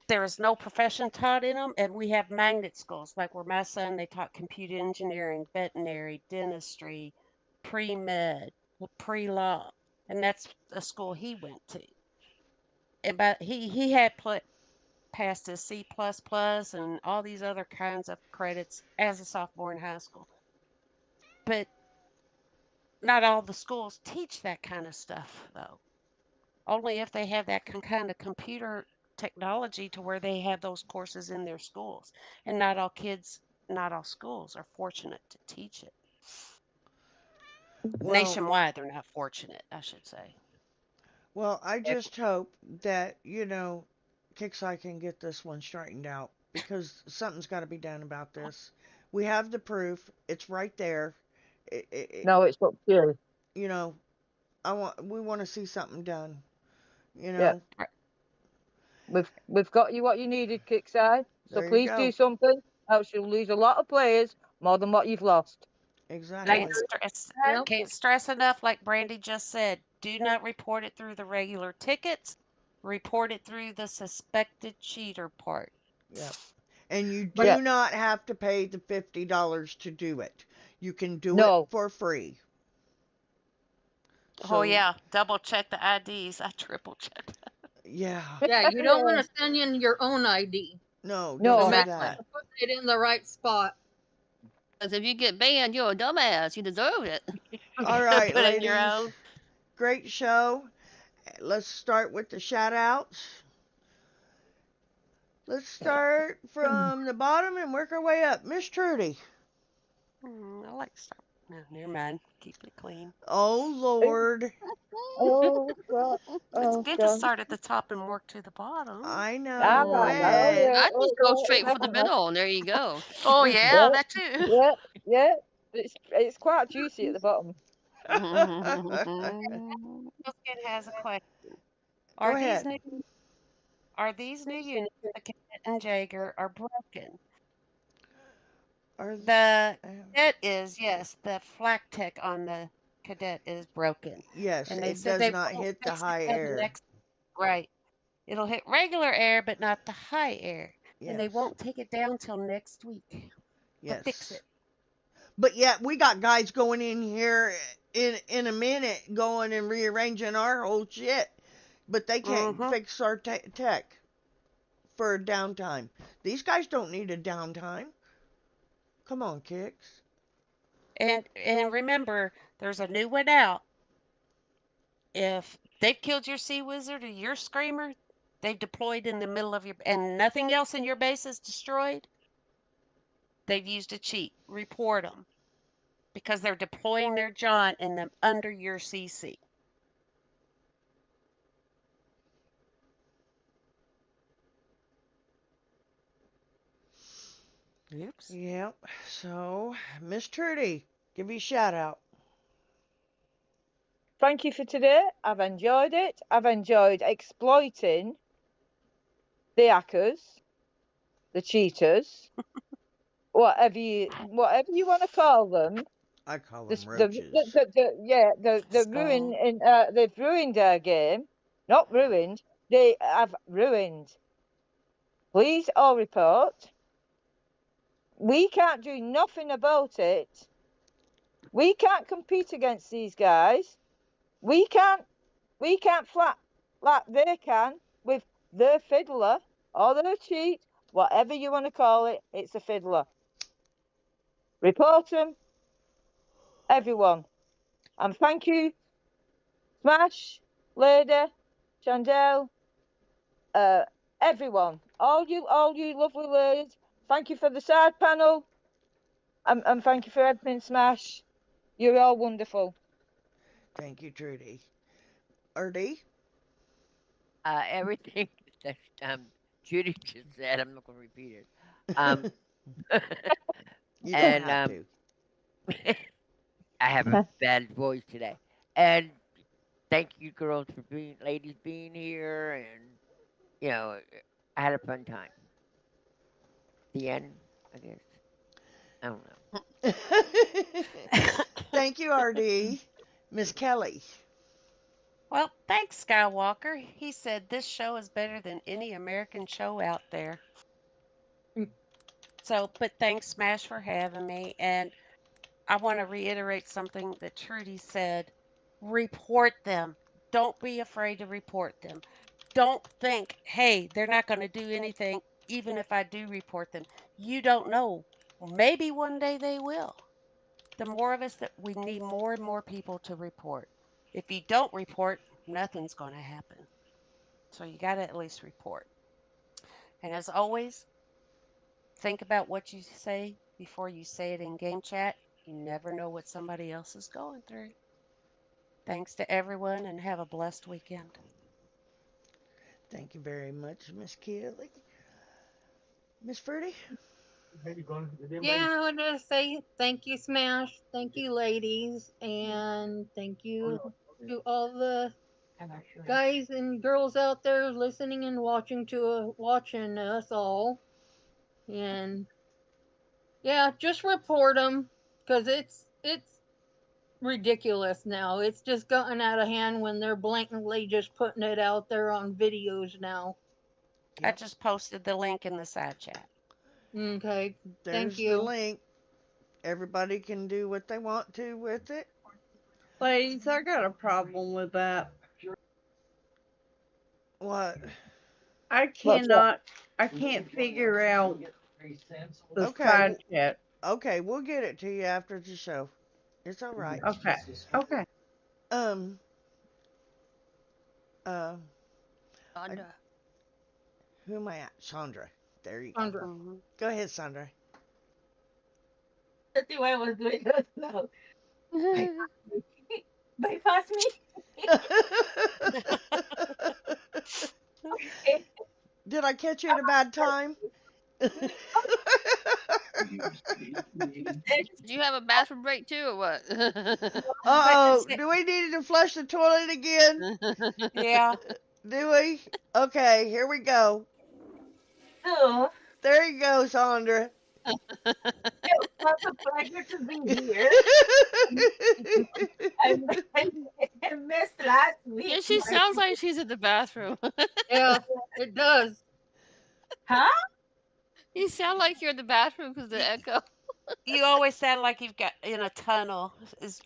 there is no profession taught in them, and we have magnet schools like where my son they taught computer engineering, veterinary, dentistry, pre med, pre law, and that's a school he went to. And but he had passed his C plus plus and all these other kinds of credits as a sophomore in high school. But not all the schools teach that kind of stuff, though. Only if they have that kind of computer technology to where they have those courses in their schools. And not all kids, not all schools are fortunate to teach it. Well, Nationwide, they're not fortunate, I should say. I just hope that, you know, Kixeye can get this one straightened out because something's got to be done about this. We have the proof. It's right there. It, No, it's up to you. you know, we want to see something done, you Yeah. know. We've got you what you needed, Kixeye. So There you please do go. something, else you'll lose a lot of players more than what you've lost. Like Can't Exactly. stress Yep. can't stress enough, like Brandy just said. Do not report it through the regular tickets. Report it through the suspected cheater part. Yep. And you Yeah. do not have to pay the $50 to do it. You can do it No. for free. Oh So, yeah, double check the IDs. I triple checked. yeah. Yeah, you don't want to send in your own ID No, don't to No. do make Exactly. that. sure you're putting it in the right spot. Because if you get banned, you're a dumbass. You deserve it. All You gotta right, put in your ladies. own. Great show. Let's start with the shout outs. Let's start from the bottom and work our way up. Miss Trudy. I like stuff. No, never mind. Keep it clean. Oh Lord. Oh God. It's Oh good to God. start at the top and work to the bottom. I Ah, know. Go no, ahead. yeah, I just go oh, straight for the definitely. middle, and there you go. Oh yeah, Yeah, that too. yeah, yeah. It's quite juicy at the bottom. Skin has a question. Go Are these ahead. new are these new units in the Cadet and Jaeger are broken? Are The uh, cadet is, yes, the flak tech on the cadet is broken. yes, And they it said does they not won't hit the fix it high till the air. next right. It'll hit regular air, but not the high air. And they Yes. won't take it down till next week to fix Yes. it. But yet we got guys going in here in a minute going and rearranging our whole shit. But they can't Mm-hmm. fix our tech for a downtime. These guys don't need a downtime. Come on, Kicks. And remember, there's a new one out. If they've killed your sea wizard or your screamer, they've deployed in the middle of your and nothing else in your base is destroyed, they've used a cheat. Report them because they're deploying their John in the under your CC. Oops. Yep. So, Miss Trudy, give you a shout out. Thank you for today. I've enjoyed it. I've enjoyed exploiting the hackers, the cheaters, whatever you want to call them. I call The them roaches. the ruin Skull. in they've ruined our game. Not ruined. They have ruined. Please all report. We can't do nothing about it. We can't compete against these guys. We can't flat like they can with their fiddler or their cheat, whatever you want to call it. It's a fiddler. Report them, everyone, and thank you, Smash, Lady, Chandel, uh, everyone, all you lovely ladies. Thank you for the side panel, and thank you for everything, Smash. You're all wonderful. Thank you, Trudy. Erdy? Everything that Judy just said, I'm not gonna repeat it. Um, You don't and have to. I have a bad voice today. And thank you, girls, for ladies being here, and you know, I had a fun time. The end, I guess. I don't know. Thank you, RD. Miss Kelly. Well, thanks, Skywalker. He said this show is better than any American show out there. So, but thanks, Smash, for having me. And I want to reiterate something that Trudy said. Report them. Don't be afraid to report them. Don't think, hey, they're not going to do anything, even if I do report them. You don't know. Maybe one day they will. The more of us that we need more and more people to report. If you don't report, nothing's going to happen. So you got to at least report. And as always, think about what you say before you say it in game chat. You never know what somebody else is going through. Thanks to everyone and have a blessed weekend. Thank you very much, Miss Kelly. Miss Ferdy? Yeah, I want to say thank you, Smash. Thank you, ladies. And thank you to all the guys and girls out there listening and watching us all. And yeah, just report them because it's ridiculous now. It's just gotten out of hand when they're blatantly just putting it out there on videos now. I Yep. just posted the link in the side chat. Okay, thank There's the you. link. Everybody can do what they want to with it. Ladies, I got a problem with that. What? I What's that? cannot, I can't figure out the Okay, side chat. okay, we'll get it to you after the show. It's all right. Okay, okay. Um, uh, I, Rhonda. who am I at? Chandra. There you go. Sandra. Mm-hmm. Go ahead, Sandra. That's what I was doing just now. Bypass me. Okay. Did I catch you at a bad time? Do you have a bathroom break too, or what? Uh-oh, do we need to flush the toilet again? Yeah. Do we? Okay, here we go. So, There you go, Sandra. it was a pleasure to be here. I, I missed last Yeah, week. she sounds like she's in the bathroom. Yeah, it does. Huh? You sound like you're in the bathroom because the echo. You always sound like you've got in a tunnel.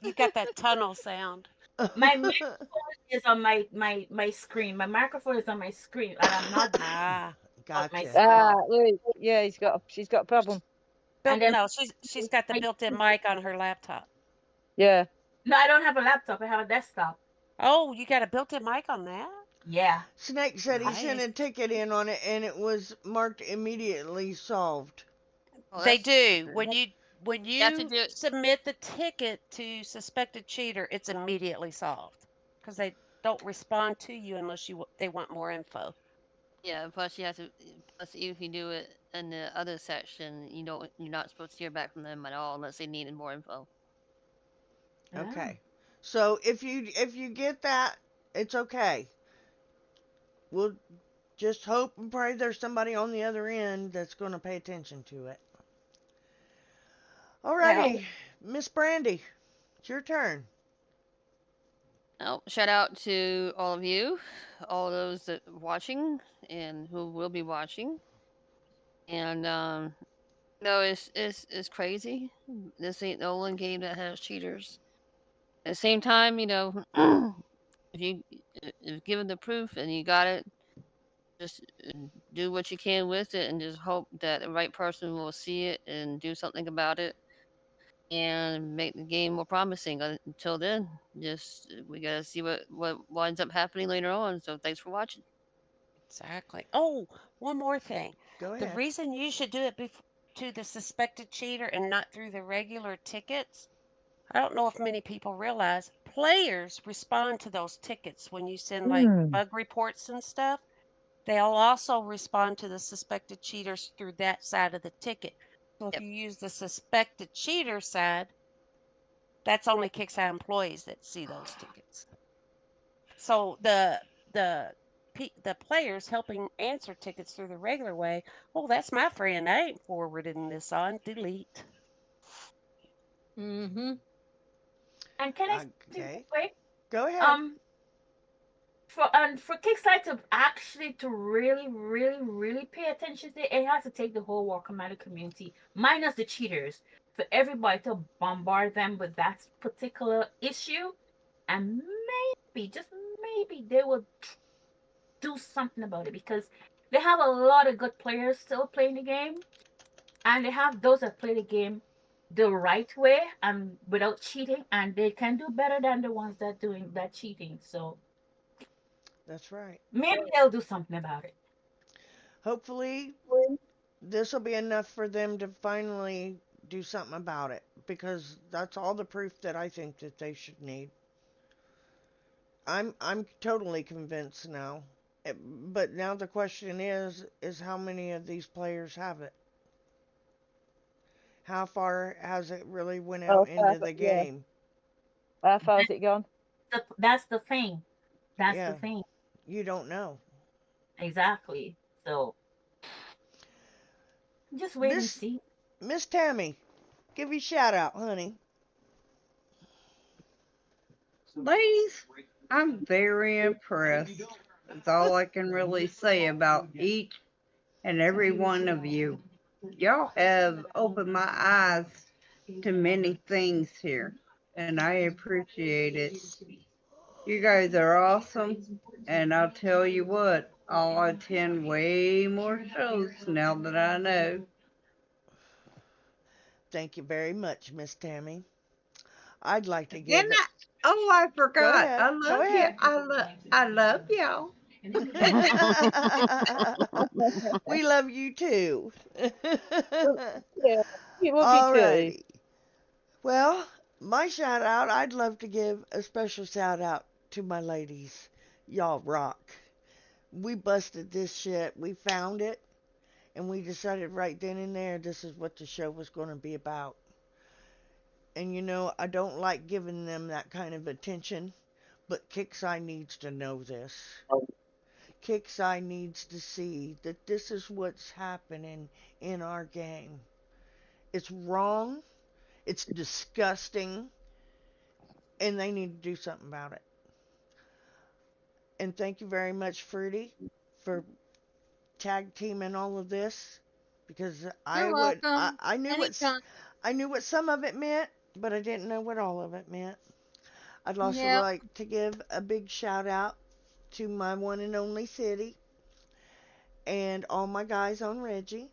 You got that tunnel sound. My microphone is on my screen. My microphone is on my screen, and I'm not Ah. on my Gotcha. Ah, screen. Louis, yeah, she's got a problem. And then No, she's got the built-in mic on her laptop. Yeah. no, I don't have a laptop. I have a desktop. Oh, you got a built-in mic on that? Yeah. Snake said he sent Nice. a ticket in on it and it was marked immediately solved. Well, They that's do. good. When You have to you do it. submit the ticket to suspected cheater, it's immediately solved because they don't respond to you unless they want more info. Yeah, plus you have to. Plus, even if you do it in the other section, you're not supposed to hear back from them at all unless they needed more info. Okay. So if you get that, it's okay. We'll just hope and pray there's somebody on the other end that's going to pay attention to it. Alrighty, Miss Brandy, it's your turn. Oh, shout out to all of you, all those that are watching and who will be watching. And no, it's crazy. This ain't the only game that has cheaters. At the same time, if you if given the proof and you got it, just do what you can with it and just hope that the right person will see it and do something about it and make the game more promising. Until then, just we gotta see what winds up happening later on. So thanks for watching. Exactly. Oh, one more thing. Go The ahead. reason you should do it to the suspected cheater and not through the regular tickets, I don't know if many people realize players respond to those tickets when you send like bug reports and stuff. They'll also respond to the suspected cheaters through that side of the ticket. So if Yep. you use the suspected cheater side, that's only kixeye employees that see those tickets. So the players helping answer tickets through the regular way, oh, that's my friend. I ain't forwarding this on. Delete. Mm-hmm. And can I say Okay. quick? Go ahead. For Kickstarter to actually to really pay attention to it, it has to take the whole War Commander community, minus the cheaters, for everybody to bombard them with that particular issue, and maybe, just maybe, they will do something about it, because they have a lot of good players still playing the game, and they have those that play the game the right way and without cheating, and they can do better than the ones that doing that cheating. So That's right. maybe they'll do something about it. Hopefully, this will be enough for them to finally do something about it because that's all the proof that I think that they should need. I'm totally convinced now. But now the question is how many of these players have it? How far has it really went out into the game? How far has it gone? That's the thing. That's Yeah. the thing. You don't know. Exactly. So just wait and see. Miss Tammy, give you a shout out, honey. Ladies, I'm very impressed. That's all I can really say about each and every one of you. Y'all have opened my eyes to many things here, and I appreciate it. You guys are awesome, and I'll tell you what, I'll attend way more shows now that I know. Thank you very much, Miss Tammy. I'd like to And give it. I Go forgot. ahead. I Go love you. ahead. I love y'all. We love you too. Yeah, we love you too. Alrighty. Well, My shout out, I'd love to give a special shout out to my ladies. Y'all rock. We busted this shit. We found it, and we decided right then and there this is what the show was going to be about. And I don't like giving them that kind of attention, but Kixeye needs to know this. Kixeye needs to see that this is what's happening in our game. It's wrong, it's disgusting, and they need to do something about it. And thank you very much, Fruity, for tag teaming all of this, because You're welcome. I knew Anytime. what some of it meant, but I didn't know what all of it meant. I'd also Yep. like to give a big shout out to my one and only city and all my guys on Reggie.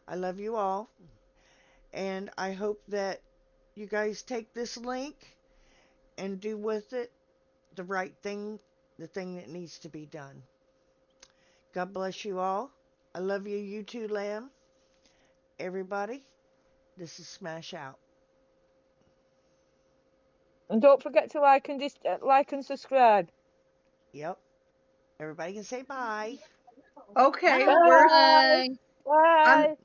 I love you all, and I hope that you guys take this link and do with it the right thing, the thing that needs to be done. God bless you all. I love you, you too, Lamb. Everybody, this is Smash Out. And don't forget to like and subscribe. Yep. Everybody can say bye. Okay, Bye. we're Bye. Bye.